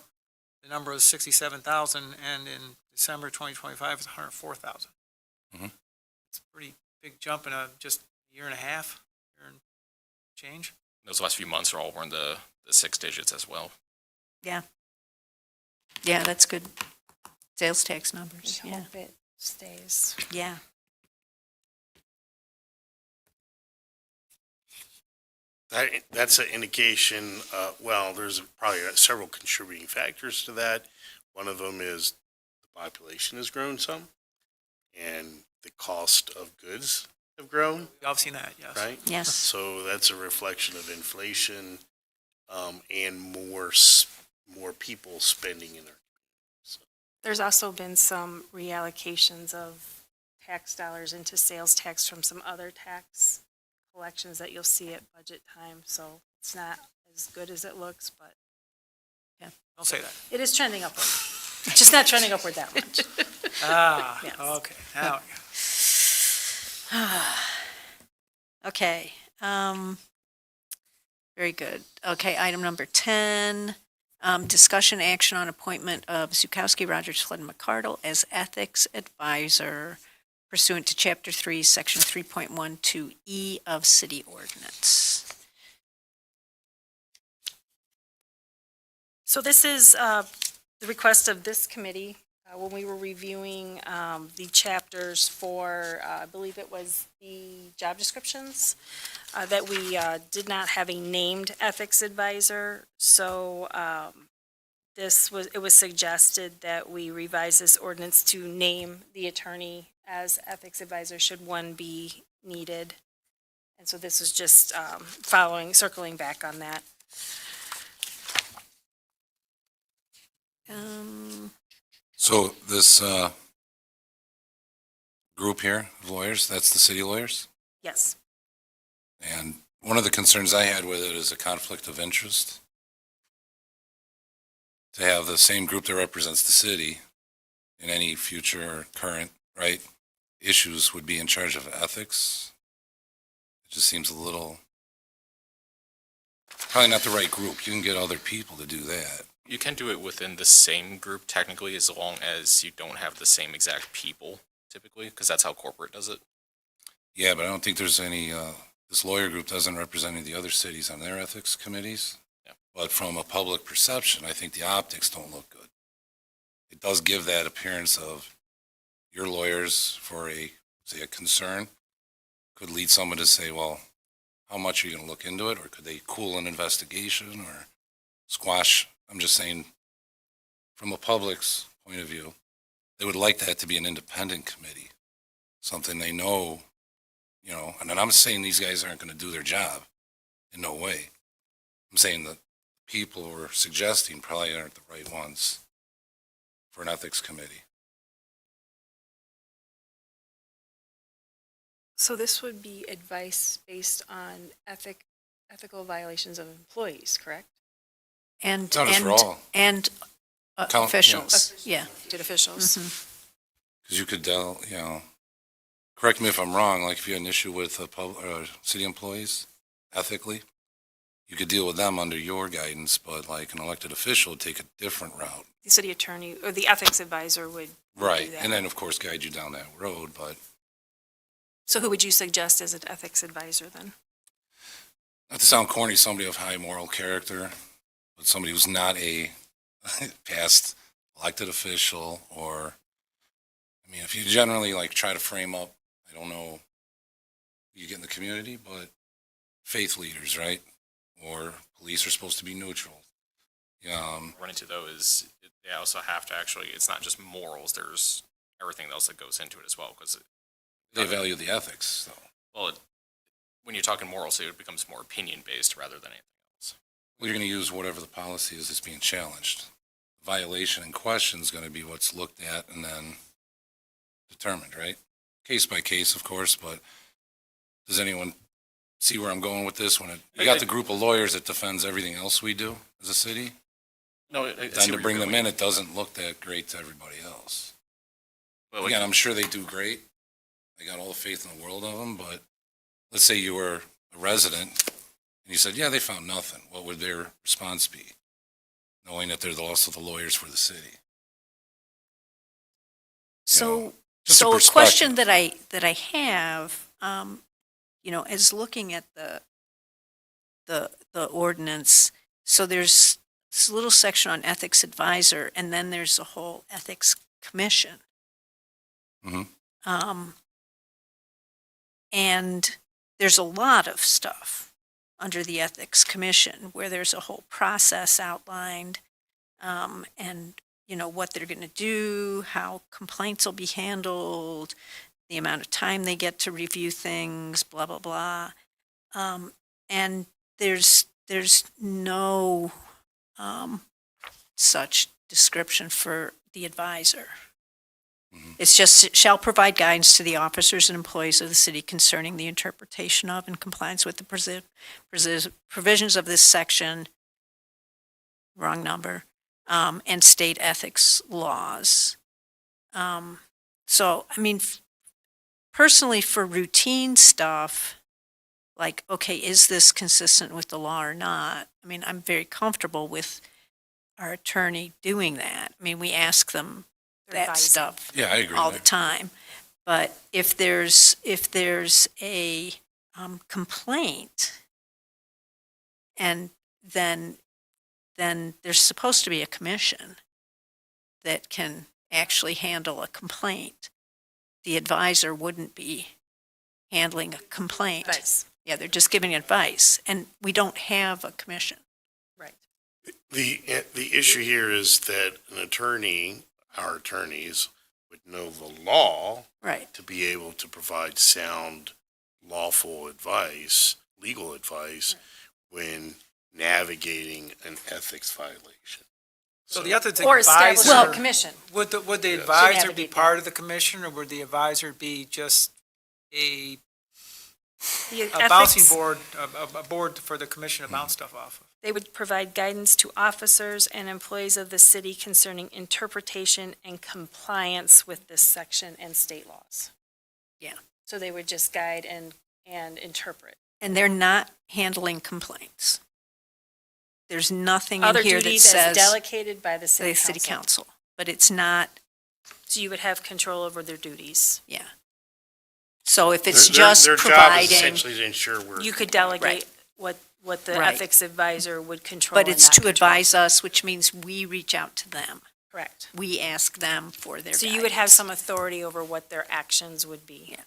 the number was 67,000, and in December 2025, it's 104,000.
Mhm.
It's a pretty big jump in just a year and a half, year and change.
Those last few months are all in the 6 digits as well.
Yeah, that's good. Sales tax numbers,
We
yeah,
hope it stays.
yeah.
That's an indication, well, there's probably several contributing factors to that. One of them is the population has grown some, and the cost of goods have grown,
I've seen that, yes.
right?
Yes,
So that's a reflection of inflation, and more people spending in their.
There's also been some reallocations of tax dollars into sales tax from some other tax collections that you'll see at budget time, so it's not as good as it looks, but
Don't say that.
it is trending upward. It's just not trending upward that much. Yes.
Okay, now,
okay, very good. Okay, item number 10, discussion action on appointment of Zukowski, Rogers, Flood, and McCardle as ethics advisor pursuant to Chapter 3, Section 3.12E of City Ordinance.
So this is the request of this committee when we were reviewing the chapters for, I believe it was the job descriptions, that we did not have a named ethics advisor. So it was suggested that we revise this ordinance to name the attorney as ethics advisor should one be needed. And so this is just circling back on that.
So this group here of lawyers, that's the city lawyers?
Yes.
And one of the concerns I had with it is a conflict of interest. To have the same group that represents the city in any future or current, right, issues would be in charge of ethics. It just seems a little, probably not the right group. You can get other people to do that.
You can do it within the same group technically, as long as you don't have the same exact people typically, because that's how corporate does it.
Yeah, but I don't think there's any, this lawyer group doesn't represent any of the other cities on their ethics committees.
Yeah.
But from a public perception, I think the optics don't look good. It does give that appearance of your lawyers for say a concern could lead someone to say, well, how much are you going to look into it? Or could they cool an investigation or squash? I'm just saying, from a public's point of view, they would like that to be an independent committee, something they know, and then I'm saying these guys aren't going to do their job in no way. I'm saying that people we're suggesting probably aren't the right ones for an ethics committee.
So this would be advice based on ethical violations of employees, correct?
And,
Not as for all.
and officials, yeah.
Elected officials.
Because you could, correct me if I'm wrong, like if you had an issue with city employees ethically, you could deal with them under your guidance, but like an elected official would take a different route.
The city attorney or the ethics advisor would do
Right,
that.
and then of course guide you down that road, but
So who would you suggest as an ethics advisor then?
not to sound corny, somebody of high moral character, but somebody who's not a past elected official or, I mean, if you generally like try to frame up, I don't know, you get in the community, but faith leaders, right? Or police are supposed to be neutral.
Run into those, they also have to actually, it's not just morals, there's everything else that goes into it as well, because,
They value the ethics, so.
well, when you're talking morals, it becomes more opinion-based rather than anything else.
Well, you're going to use whatever the policy is that's being challenged. Violation in question is going to be what's looked at and then determined, right? Case by case, of course, but does anyone see where I'm going with this? When we got the group of lawyers that defends everything else we do as a city,
No, I
then to bring them in, it doesn't look that great to everybody else.
Well,
Again, I'm sure they do great. I got all the faith in the world of them, but let's say you were a resident and you said, yeah, they found nothing. What would their response be? Knowing that they're also the lawyers for the city.
So,
just a
so a
perspective.
question that I have, is looking at the ordinance, so there's this little section on ethics advisor, and then there's a whole ethics commission.
Mhm.
And there's a lot of stuff under the ethics commission where there's a whole process outlined, and what they're going to do, how complaints will be handled, the amount of time they get to review things, blah blah blah, and there's no such description for the advisor. It's just shall provide guidance to the officers and employees of the city concerning the interpretation of and compliance with the provisions of this section, wrong number, and state ethics laws. So, I mean, personally, for routine stuff, like, okay, is this consistent with the law or not? I mean, I'm very comfortable with our attorney doing that. I mean, we ask them that
Advising.
stuff
Yeah, I agree.
all
there.
the time. But if there's a complaint, and then there's supposed to be a commission that can actually handle a complaint. The advisor wouldn't be handling a complaint.
Advice.
Yeah, they're just giving advice, and we don't have a commission.
Right.
The issue here is that an attorney, our attorneys, would know the law
Right.
to be able to provide sound, lawful advice, legal advice, when navigating an ethics violation.
So the ethics
Or establish a
advisor,
commission.
would the
To
advisor be
navigate
part of the commission, or would the advisor be just a
The
bouncing
ethics-
board, a board for the commission to bounce stuff off of?
They would provide guidance to officers and employees of the city concerning interpretation and compliance with this section and state laws.
Yeah.
So they would just guide and interpret.
And they're not handling complaints. There's nothing in
Other
here that
duties as
says
delegated by the
the
city
city
council.
council, but it's not,
So you would have control over their duties.
yeah. So if it's
Their-
just
their job is
providing,
essentially to ensure we're.
You could delegate what the
Right.
ethics advisor would control
but
and
it's
not
to
control.
advise us, which means we reach out to them.
Correct.
We ask them for their
So you would have
guidance.
some authority over what their actions would be.
Yeah.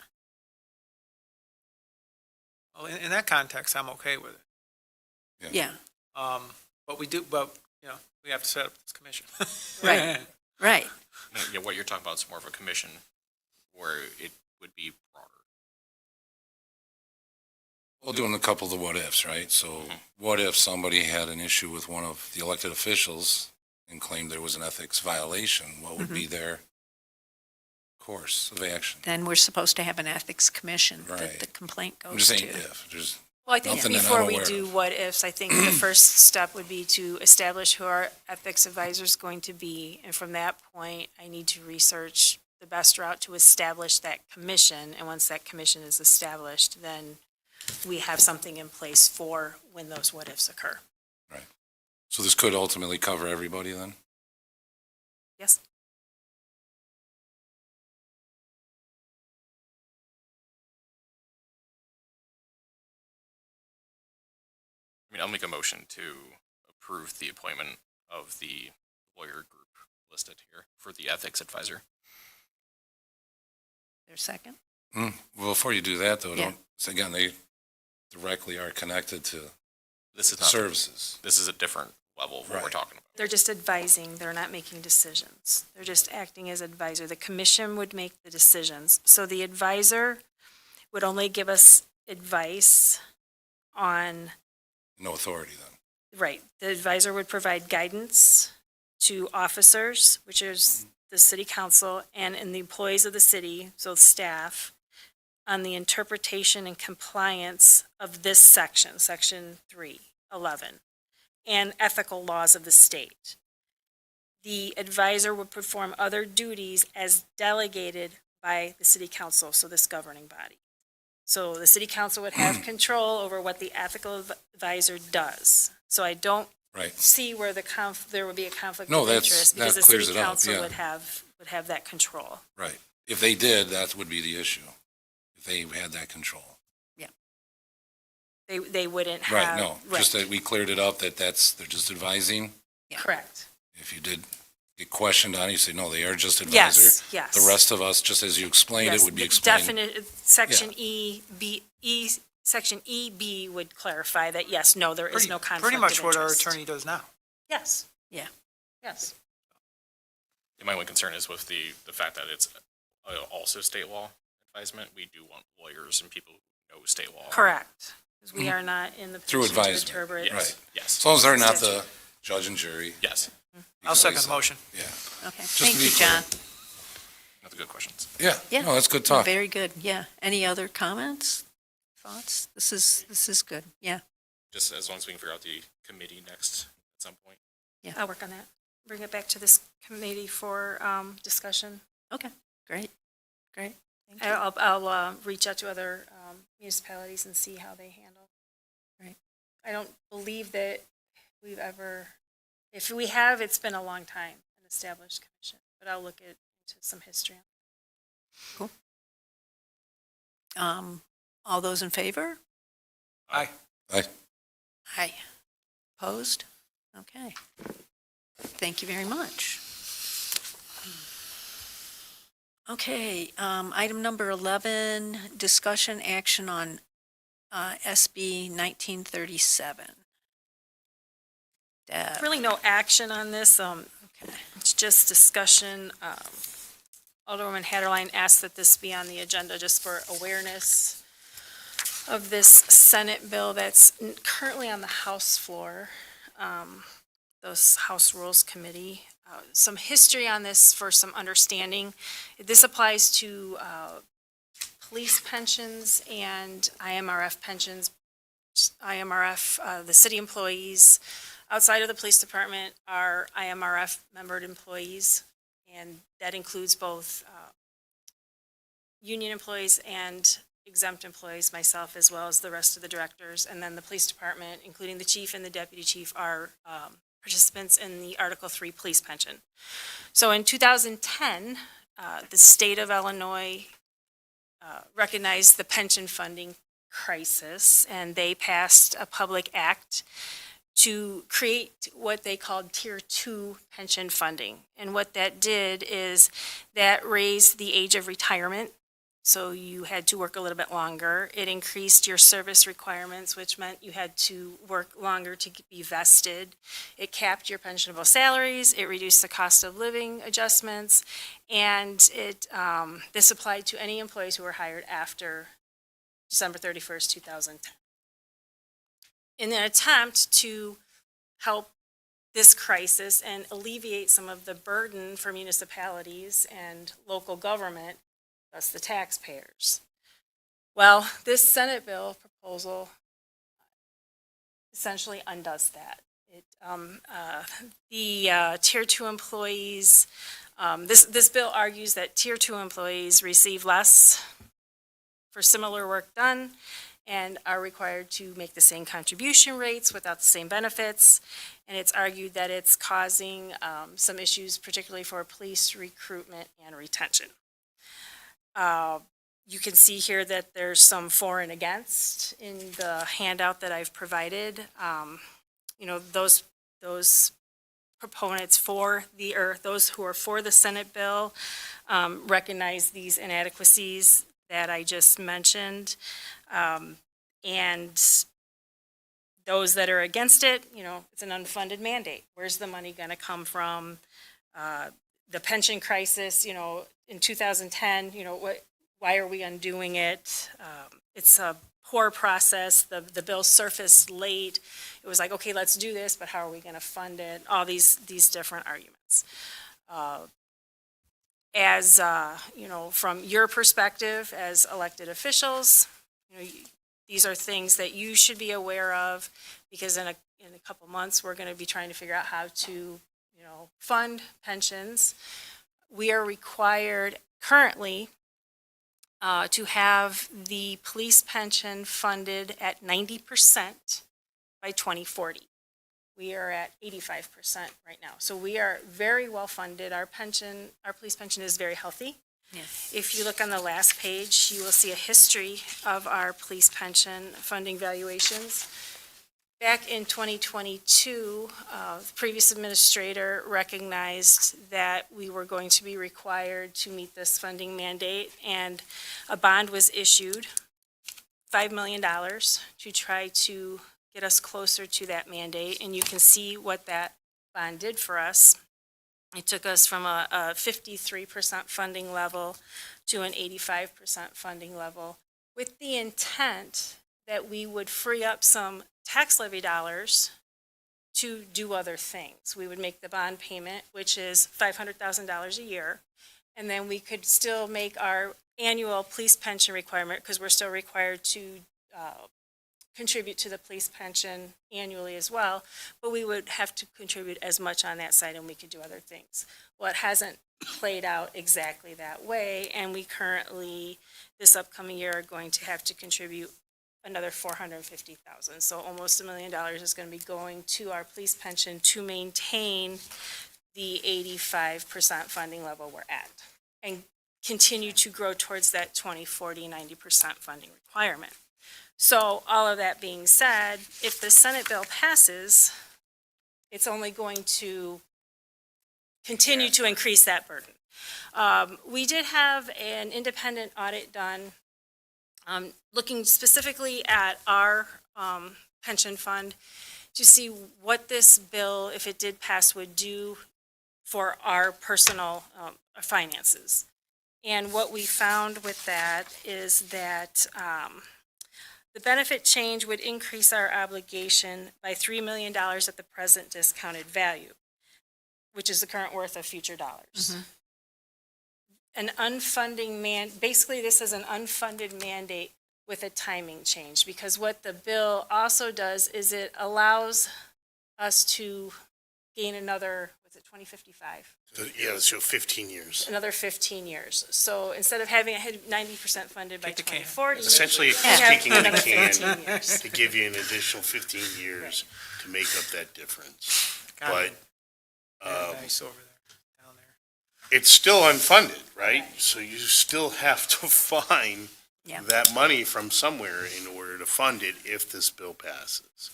Well, in that context, I'm okay with it.
Yeah,
But we have to set up this commission.
Right. right.
Yeah, what you're talking about is more of a commission where it would be broader.
Well, doing a couple of the what ifs, right? So what if somebody had an issue with one of the elected officials and claimed there was an ethics violation? What would be their course of action?
Then we're supposed to have an ethics commission that
Right.
the complaint
I'm
goes
just
to.
saying if.
Well, I think
Nothing that I'm
before we
aware
do
of.
what ifs, I think the first step would be to establish who our ethics advisor is going to be. And from that point, I need to research the best route to establish that commission. And once that commission is established, then we have something in place for when those what ifs occur.
So this could ultimately cover everybody then?
Yes?
I mean, I'll make a motion to approve the appointment of the lawyer group listed here for the ethics advisor.
There's a second?
Well, before you do that though,
Yeah.
don't, so again, they directly are connected to
This is not,
services.
this is a different level of what we're
Right.
talking about.
They're just advising, they're not making decisions. They're just acting as advisor. The commission would make the decisions. So the advisor would only give us advice on,
No authority then.
right, the advisor would provide guidance to officers, which is the city council, and the employees of the city, so staff, on the interpretation and compliance of this section, section 311, and ethical laws of the state. The advisor would perform other duties as delegated by the city council, so this governing body. So the city council would have control over what the ethical advisor does. So I don't
Right.
see where there would be a conflict
No,
of
that's-
interest because
that
the
clears
city
it up,
council
yeah.
would have that control.
Right. If they did, that would be the issue. If they had that control.
They wouldn't have.
Right, no, just that we cleared it up that they're just advising.
Yeah.
Correct.
If you did get questioned on it, you say, no, they are just advisor.
Yes, yes.
The rest of us, just as you explained, it
Yes,
would be
the
explained.
Definite, section section EB would clarify that, yes, no, there is no conflict
Pretty
of
much what our
interest.
attorney does now.
Yes.
Yeah.
Yes.
My only concern is with the fact that it's also state law advisement. We do want lawyers and people who know state law.
Correct. Because we are not in the
Through
position to
advisement,
interpret.
Yes,
Right.
yes,
As long as they're not the judge and jury.
yes.
I'll second the motion.
Yeah.
Okay,
Just to
thank
be
you,
clear.
John.
That's good questions.
Yeah,
Yeah.
no, that's good talk.
Very good, yeah. Any other comments, thoughts? This is good, yeah.
Just as long as we can figure out the committee next at some point.
I'll work on that. Bring it back to this committee for discussion.
Okay, great, great. Thank you.
I'll reach out to other municipalities and see how they handle.
Right.
I don't believe that we've ever, if we have, it's been a long time, an established commission, but I'll look into some history.
All those in favor?
Aye.
Aye. Opposed? Okay. Thank you very much. Okay, item number 11, discussion action on SB 1937. Deb.
Really no action on this,
Okay.
it's just discussion. Alderwoman Haderlein asked that this be on the agenda just for awareness of this Senate bill that's currently on the House floor, those House Rules Committee. Some history on this for some understanding. This applies to police pensions and IMRF pensions. IMRF, the city employees outside of the police department are IMRF membered employees, and that includes both union employees and exempt employees, myself, as well as the rest of the directors. And then the police department, including the chief and the deputy chief, are participants in the Article 3 police pension. So in 2010, the state of Illinois recognized the pension funding crisis, and they passed a public act to create what they called Tier 2 pension funding. And what that did is that raised the age of retirement, so you had to work a little bit longer. It increased your service requirements, which meant you had to work longer to be vested. It capped your pensionable salaries, it reduced the cost of living adjustments, and this applied to any employees who were hired after December 31st, 2010. In an attempt to help this crisis and alleviate some of the burden for municipalities and local government, thus the taxpayers. Well, this Senate bill proposal essentially undoes that. The Tier 2 employees, this bill argues that Tier 2 employees receive less for similar work done and are required to make the same contribution rates without the same benefits. And it's argued that it's causing some issues, particularly for police recruitment and retention. You can see here that there's some for and against in the handout that I've provided. You know, those proponents those who are for the Senate bill recognize these inadequacies that I just mentioned. And those that are against it, you know, it's an unfunded mandate. Where's the money going to come from? The pension crisis, you know, in 2010, you know, why are we undoing it? It's a poor process. The bill surfaced late. It was like, okay, let's do this, but how are we going to fund it? All these different arguments. You know, from your perspective as elected officials, you know, these are things that you should be aware of, because in a couple months, we're going to be trying to figure out how to, you know, fund pensions. We are required currently to have the police pension funded at 90% by 2040. We are at 85% right now. So we are very well funded. Our police pension is very healthy.
Yes.
If you look on the last page, you will see a history of our police pension funding valuations. Back in 2022, the previous administrator recognized that we were going to be required to meet this funding mandate, and a bond was issued, $5 million, to try to get us closer to that mandate. And you can see what that bond did for us. It took us from a 53% funding level to an 85% funding level, with the intent that we would free up some tax levy dollars to do other things. We would make the bond payment, which is $500,000 a year, and then we could still make our annual police pension requirement, because we're still required to contribute to the police pension annually as well, but we would have to contribute as much on that side, and we could do other things. Well, it hasn't played out exactly that way, and we currently, this upcoming year, are going to have to contribute another $450,000. So almost $1 million is going to be going to our police pension to maintain the 85% funding level we're at, and continue to grow towards that 2040 90% funding requirement. So all of that being said, if the Senate bill passes, it's only going to continue to increase that burden. We did have an independent audit done looking specifically at our pension fund to see what this bill, if it did pass, would do for our personal finances. And what we found with that is that the benefit change would increase our obligation by $3 million at the present discounted value, which is the current worth of future dollars. An unfunding basically this is an unfunded mandate with a timing change, because what the bill also does is it allows us to gain another, was it 2055?
Yeah, so 15 years.
Another 15 years. So instead of having it 90% funded by
Kick the can.
2040.
Essentially, it's
we have
kicking in the
another
can
15 years.
to give you an additional 15 years to make up that difference.
Got
But
it. Nice over there, down there.
it's still unfunded, right? So you still have to find
Yeah.
that money from somewhere in order to fund it if this bill passes.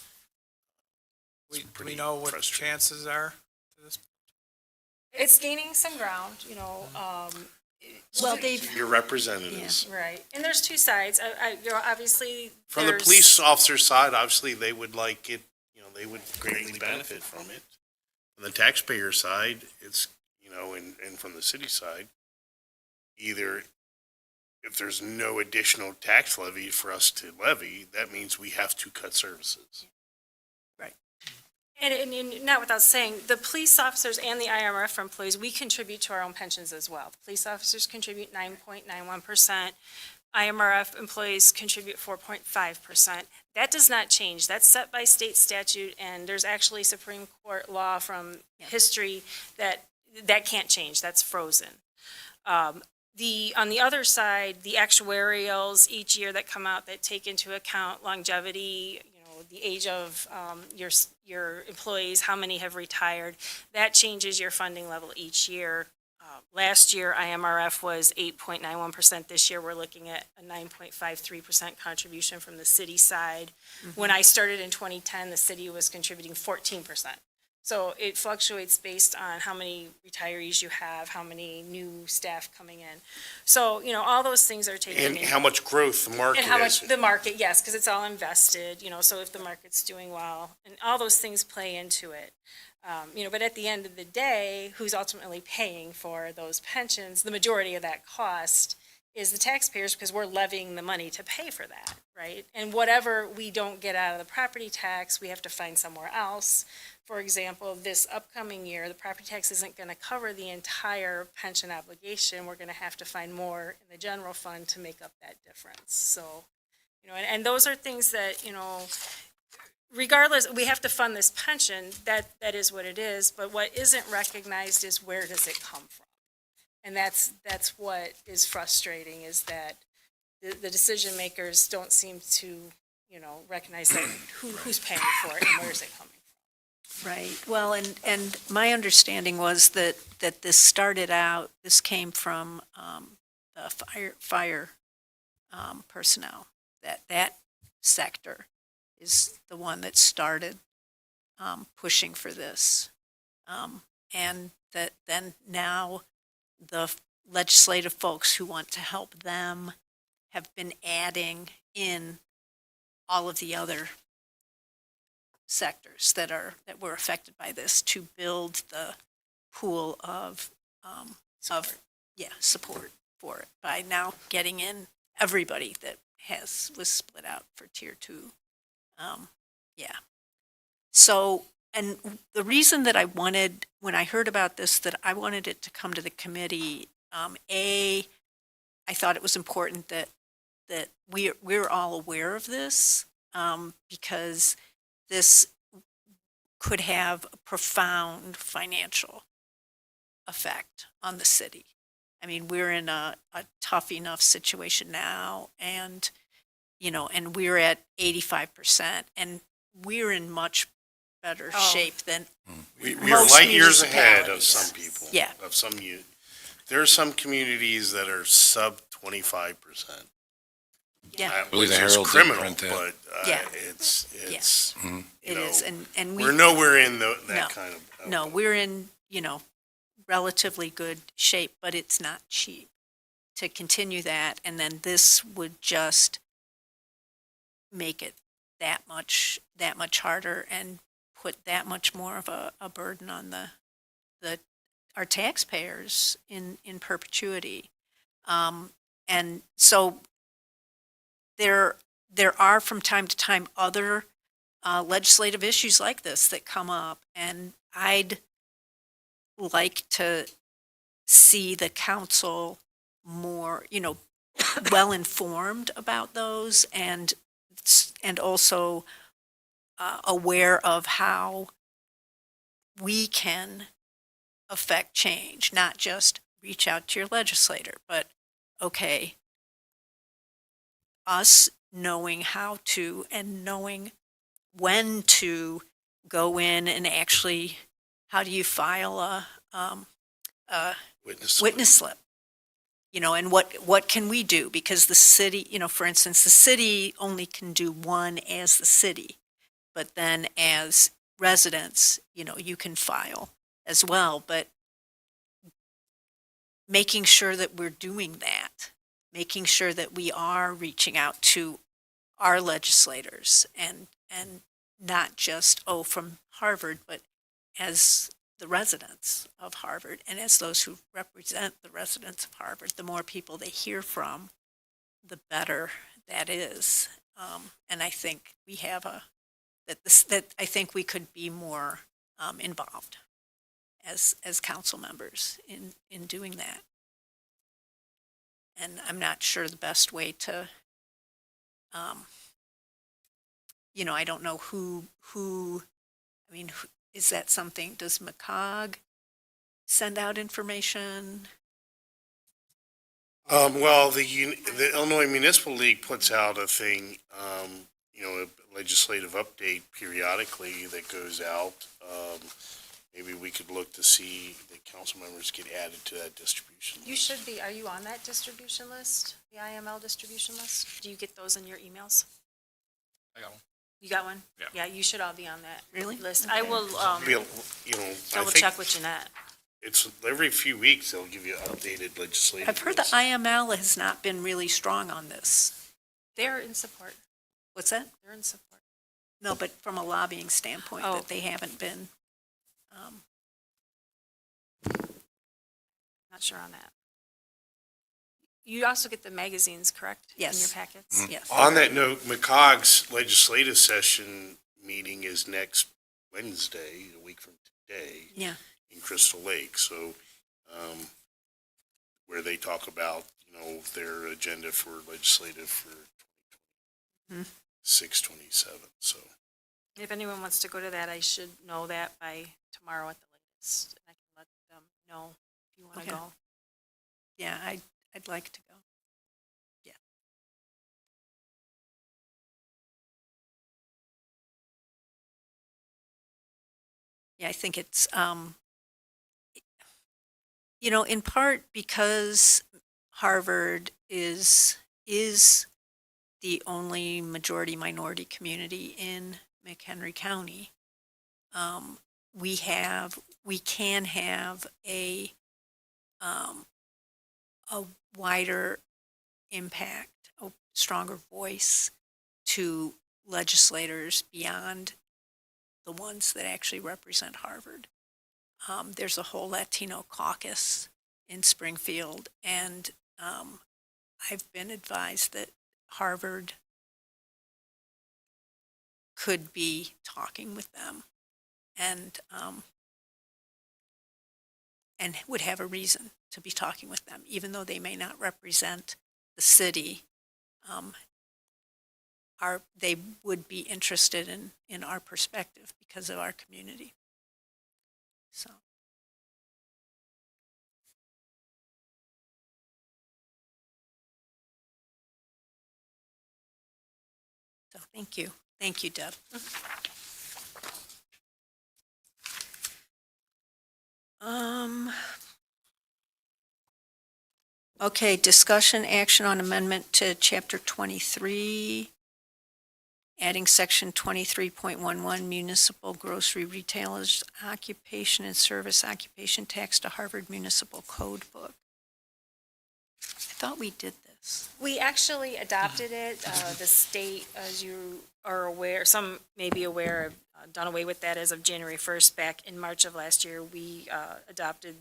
Do we
pretty
know what the
frustrating.
chances are to this?
It's gaining some ground, you know.
Well, they've,
Your representatives.
Right, and there's two sides. You know, obviously,
From the
there's-
police officer side, obviously, they would like it, you know, they would greatly benefit from it. On the taxpayer side, it's, you know, and from the city side, either if there's no additional tax levy for us to levy, that means we have to cut services.
And not without saying, the police officers and the IRF employees, we contribute to our own pensions as well. The police officers contribute 9.91%. IMRF employees contribute 4.5%. That does not change. That's set by state statute, and there's actually Supreme Court law from history that can't change. That's frozen. On the other side, the actuarials each year that come out that take into account longevity, the age of your employees, how many have retired, that changes your funding level each year. Last year, IMRF was 8.91%. This year, we're looking at a 9.53% contribution from the city side. When I started in 2010, the city was contributing 14%. So it fluctuates based on how many retirees you have, how many new staff coming in. So, all those things are taken.
And how much growth the market
And how much
is.
the market, yes, because it's all invested, so if the market's doing well, and all those things play into it. But at the end of the day, who's ultimately paying for those pensions, the majority of that cost is the taxpayers, because we're levying the money to pay for that, right? And whatever we don't get out of the property tax, we have to find somewhere else. For example, this upcoming year, the property tax isn't going to cover the entire pension obligation. We're going to have to find more in the general fund to make up that difference. So, and those are things that, regardless, we have to fund this pension, that is what it is, but what isn't recognized is where does it come from? And that's what is frustrating, is that the decision makers don't seem to, recognize that who's paying for it and where's it coming from.
Right. Well, and my understanding was that this came from the fire personnel, that sector is the one that started pushing for this. And that then now the legislative folks who want to help them have been adding in all of the other sectors that were affected by this to build the pool of support for it by now getting in everybody that was split out for tier 2. So, and the reason that when I heard about this, that I wanted it to come to the committee, I thought it was important that we're all aware of this, because this could have a profound financial effect on the city. I mean, we're in a tough enough situation now, and we're at 85%, and we're in much better shape than
We're
most
light years ahead of
municipalities.
some people.
Yeah.
There are some communities that are sub 25%.
Yeah.
I believe the
Which is
Herald did
criminal,
print that.
but
Yeah.
it's
It is, and
we're nowhere in that
No.
kind of.
No, we're in, relatively good shape, but it's not cheap to continue that. And then this would just make it that much harder and put that much more of a burden on our taxpayers in perpetuity. And so there are from time to time other legislative issues like this that come up, and I'd like to see the council more, well informed about those, and also aware of how we can affect change, not just reach out to your legislator, but okay, us knowing how to and knowing when to go in and actually, how do you file a witness slip? And what can we do? Because the city, for instance, the city only can do one as the city, but then as residents, you can file as well. But making sure that we're doing that, making sure that we are reaching out to our legislators and not just, from Harvard, but as the residents of Harvard and as those who represent the residents of Harvard. The more people they hear from, the better that is. And I think we have I think we could be more involved as council members in doing that. And I'm not sure the best way to, I don't know is that something, does McCog send out information?
Well, the Illinois Municipal League puts out a thing, a legislative update periodically that goes out. Maybe we could look to see that council members get added to that distribution
You
list.
should be, are you on that distribution list, the IML distribution list? Do you get those in your emails?
I got one.
You got one?
Yeah.
Yeah, you should all be on that
Really?
list. I
Okay.
will,
I
double
think
check with Jeanette.
it's every few weeks they'll give you updated legislative.
I've heard the
lists.
IML has not been really strong on this.
They're in support.
What's that?
They're in support.
No, but from a lobbying standpoint,
Oh.
that they haven't been.
Not sure on that. You also get the magazines, correct? In your
Yes.
packets?
Yes.
On that note, McCog's legislative session meeting is next Wednesday, a week from today.
Yeah.
In Crystal Lake, so, where they talk about, their agenda for legislative for 6/27, so.
If anyone wants to go to that, I should know that by tomorrow at the latest. And I can let them know if you want to
Okay.
go.
Yeah, I'd like to go. Yeah. Yeah, I think it's, in part because Harvard is the only majority minority community in McHenry County. We can have a wider impact, a stronger voice to legislators beyond the ones that actually represent Harvard. There's a whole Latino caucus in Springfield, and I've been advised that Harvard could be talking with them and would have a reason to be talking with them, even though they may not represent the city. They would be interested in our perspective because of our community. So. So thank you. Thank you, Deb. Okay, discussion action on amendment to chapter 23, adding section 23.11 municipal grocery retailers occupation and service occupation tax to Harvard Municipal Code Book. I thought we did this.
We actually adopted it. The state, as you are aware, some may be aware, have done away with that as of January 1st. Back in March of last year, we adopted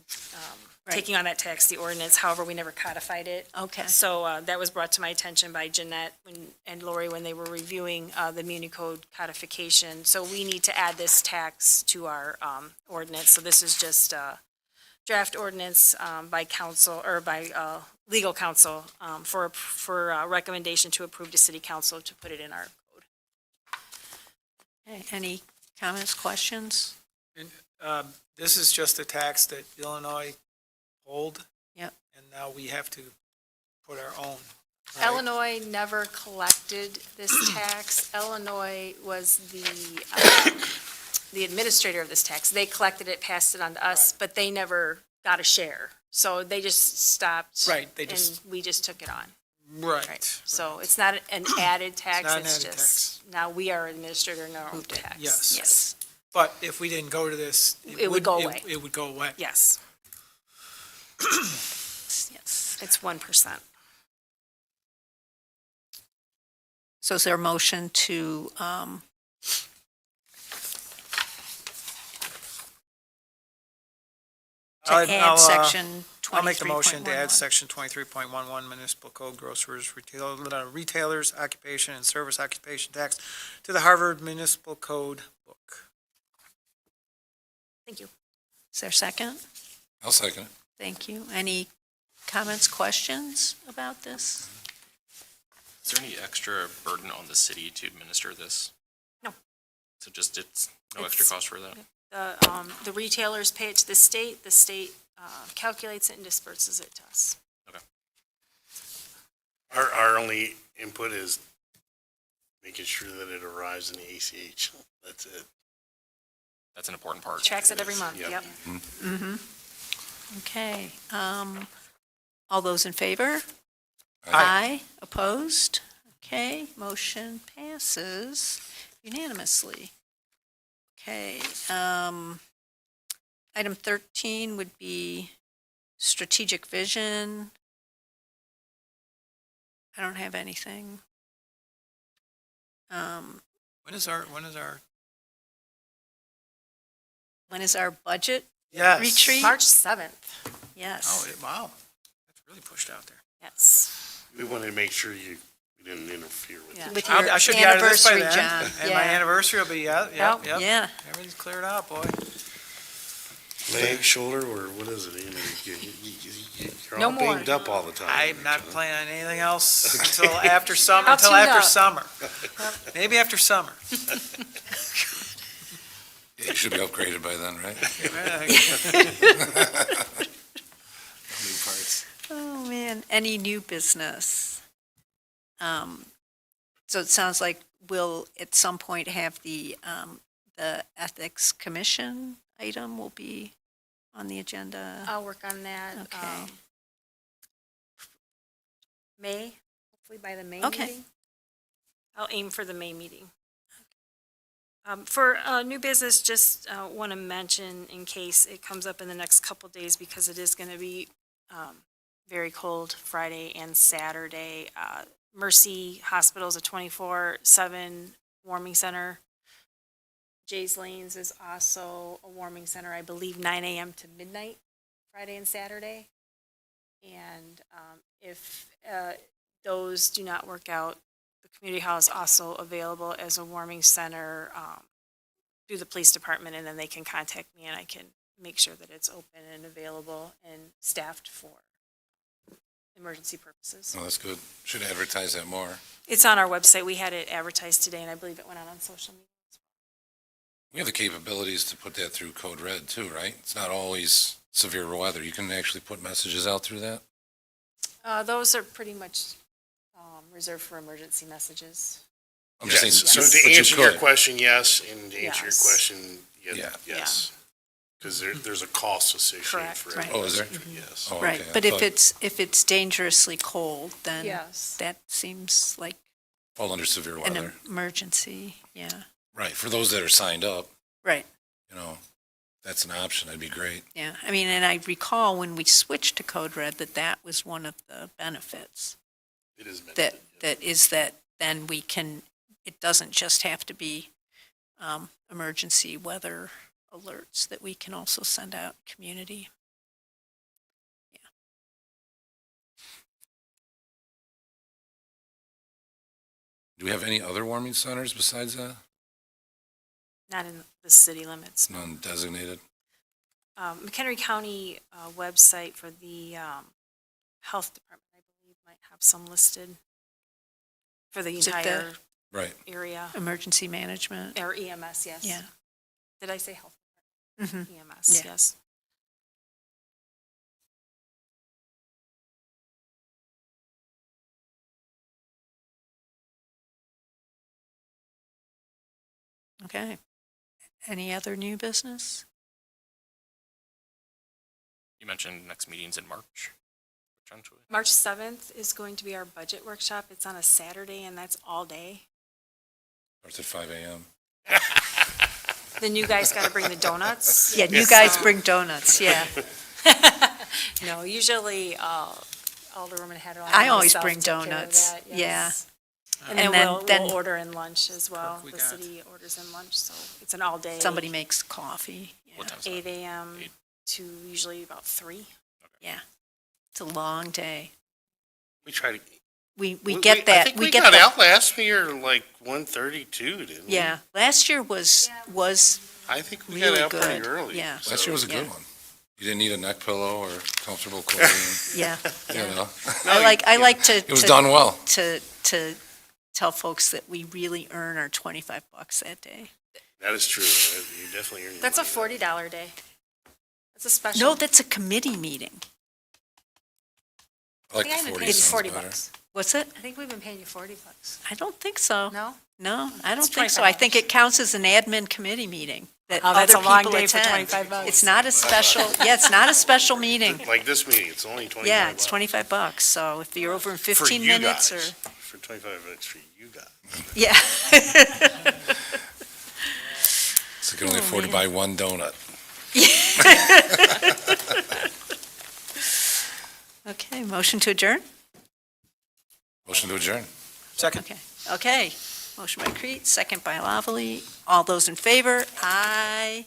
taking on that tax, the ordinance. However, we never codified it.
Okay.
So that was brought to my attention by Jeanette and Lori when they were reviewing the Muni Code codification. So we need to add this tax to our ordinance. So this is just draft ordinance by council or by legal counsel for recommendation to approve to city council to put it in our code.
Okay, any comments, questions?
This is just a tax that Illinois hold.
Yep.
And now we have to put our own. right?
Illinois never collected this tax. Illinois was the administrator of this tax. They collected it, passed it on to us, but they never got a share. So they just stopped.
Right, they
And
just-
we just took it on.
Right.
So it's not an added tax,
not an
it's
added
just, now we are administrator in our own tax.
Yes.
Yes.
But if we didn't go to this.
It would go away.
It would go away.
Yes,
Yes.
it's 1%.
So is there a motion to, add section 23.11?
I'll make the motion to add section 23.11 municipal code groceries retailers occupation and service occupation tax to the Harvard Municipal Code book.
Thank you.
Is there a second?
I'll second it.
Thank you. Any comments, questions about this?
Is there any extra burden on the city to administer this?
No.
So just, it's no extra
It's-
cost for that?
The retailers pay it to the state calculates it and disperses it to us.
Our only input is making sure that it arrives in the ACH. That's it.
That's an important part.
Tracks it every month,
Yep.
yep.
Okay, all those in favor?
Aye.
Opposed? Okay, motion passes unanimously. Okay, item 13 would be strategic vision. I don't have anything.
When is our,
When is our budget
yes.
retreat?
March 7th,
Yes.
Wow, that's really pushed out there.
yes.
We wanted to make sure we didn't interfere with
Yeah.
it.
With your
I should be out of this by
anniversary,
then.
John.
And my
Yeah.
anniversary will be, yep.
Yeah.
Everything's cleared out, boy.
Leg, shoulder, or what is it? You're
No
all
more.
banged up all the time.
I'm not planning on anything else until after summer,
I'll
until
tune
after
up.
summer. Maybe after summer.
Yeah, you should be upgraded by then, right? New parts.
Oh, man. Any new business? So it sounds like we'll at some point have the Ethics Commission item will be on the agenda.
I'll work on that.
Okay.
May, hopefully by the May
Okay.
meeting. I'll aim for the May meeting. For new business, just want to mention in case it comes up in the next couple days, because it is going to be very cold Friday and Saturday. Mercy Hospital is a 24/7 warming center. Jay's Lanes is also a warming center, I believe 9 a.m. to midnight, Friday and Saturday. And if those do not work out, the community hall is also available as a warming center through the police department, and then they can contact me and I can make sure that it's open and available and staffed for emergency purposes.
Oh, that's good. Should advertise that more.
It's on our website. We had it advertised today, and I believe it went out on social media.
We have the capabilities to put that through Code Red too, right? It's not always severe weather. You can actually put messages out through that?
Those are pretty much reserved for emergency messages.
I'm just saying.
So
but
to
you
answer your
could.
question, yes, and to answer your
Yes.
question,
Yeah.
yes. Because there's a cost associated
Correct.
for
Right.
it.
Oh, is there?
Yes.
Oh,
Right,
okay. I
but if
thought-
it's dangerously cold, then
Yes.
that seems like
Fall under severe
an
weather.
emergency, yeah.
Right, for those that are signed up,
Right,
that's an option. That'd be great.
yeah. I mean, and I recall when we switched to Code Red that was one of the benefits.
It is meant
That,
to-
that is that then we can, it doesn't just have to be emergency weather alerts, that we can also send out community. Yeah.
Do we have any other warming centers besides that?
Not in the city limits.
None designated?
McHenry County website for the health department, I believe, might have some listed for the
Is it the-
entire
Right.
area,
Emergency management,
or EMS, yes.
yeah.
Did I say health?
Mhm.
EMS,
Yeah.
yes.
Okay. Any other new business?
You mentioned next meeting's in March, potentially.
March 7th is going to be our budget workshop. It's on a Saturday, and that's all day.
Starts at 5 a.m.
Then you guys got to bring the donuts.
Yeah, you guys bring donuts, yeah.
No, usually Alderwoman Haderlein.
I
and
always
myself
bring
take care of
donuts,
that,
yeah.
yes. And
And
then
then-
we'll order in lunch as well.
we
The
got.
city orders in lunch, so it's an all-day.
Somebody makes coffee, yeah.
What time's
8
that?
a.m.
8.
to usually about 3.
Yeah. It's a long day.
We try to.
We
I
get that,
think
we
we
get
got
the,
out last year like 1:32, didn't we?
yeah. Last year was
I think we
really
got out pretty
good,
early.
yeah.
Last year was a
Yeah.
good one. You didn't need a neck pillow or comfortable clothing,
Yeah.
you know?
I like to.
It was done well.
To tell folks that we really earn our $25 that day.
That is true. You definitely earn your
That's a
money back.
$40 day. That's a special.
No, that's a committee meeting.
I like
I think I've
the
been
40
paying you
sounds
40
better.
bucks.
What's it?
I think we've been paying you $40.
I don't think so.
No?
No, I don't
It's
think so. I think
$25.
it counts as an admin committee meeting that
Oh, that's
other
a long
people
day for
attend.
$25.
It's not a special, yeah, it's not a special meeting.
Like this meeting, it's only 25
Yeah, it's
bucks.
$25. So if you're over in
For
15
you
minutes or,
guys. For 25 minutes for you guys.
yeah.
So you can only
Oh,
afford to buy one donut.
Okay, motion to adjourn?
Motion to adjourn.
Second.
Okay. Motion by Kriete, second by Lavallee. All those in favor? Aye.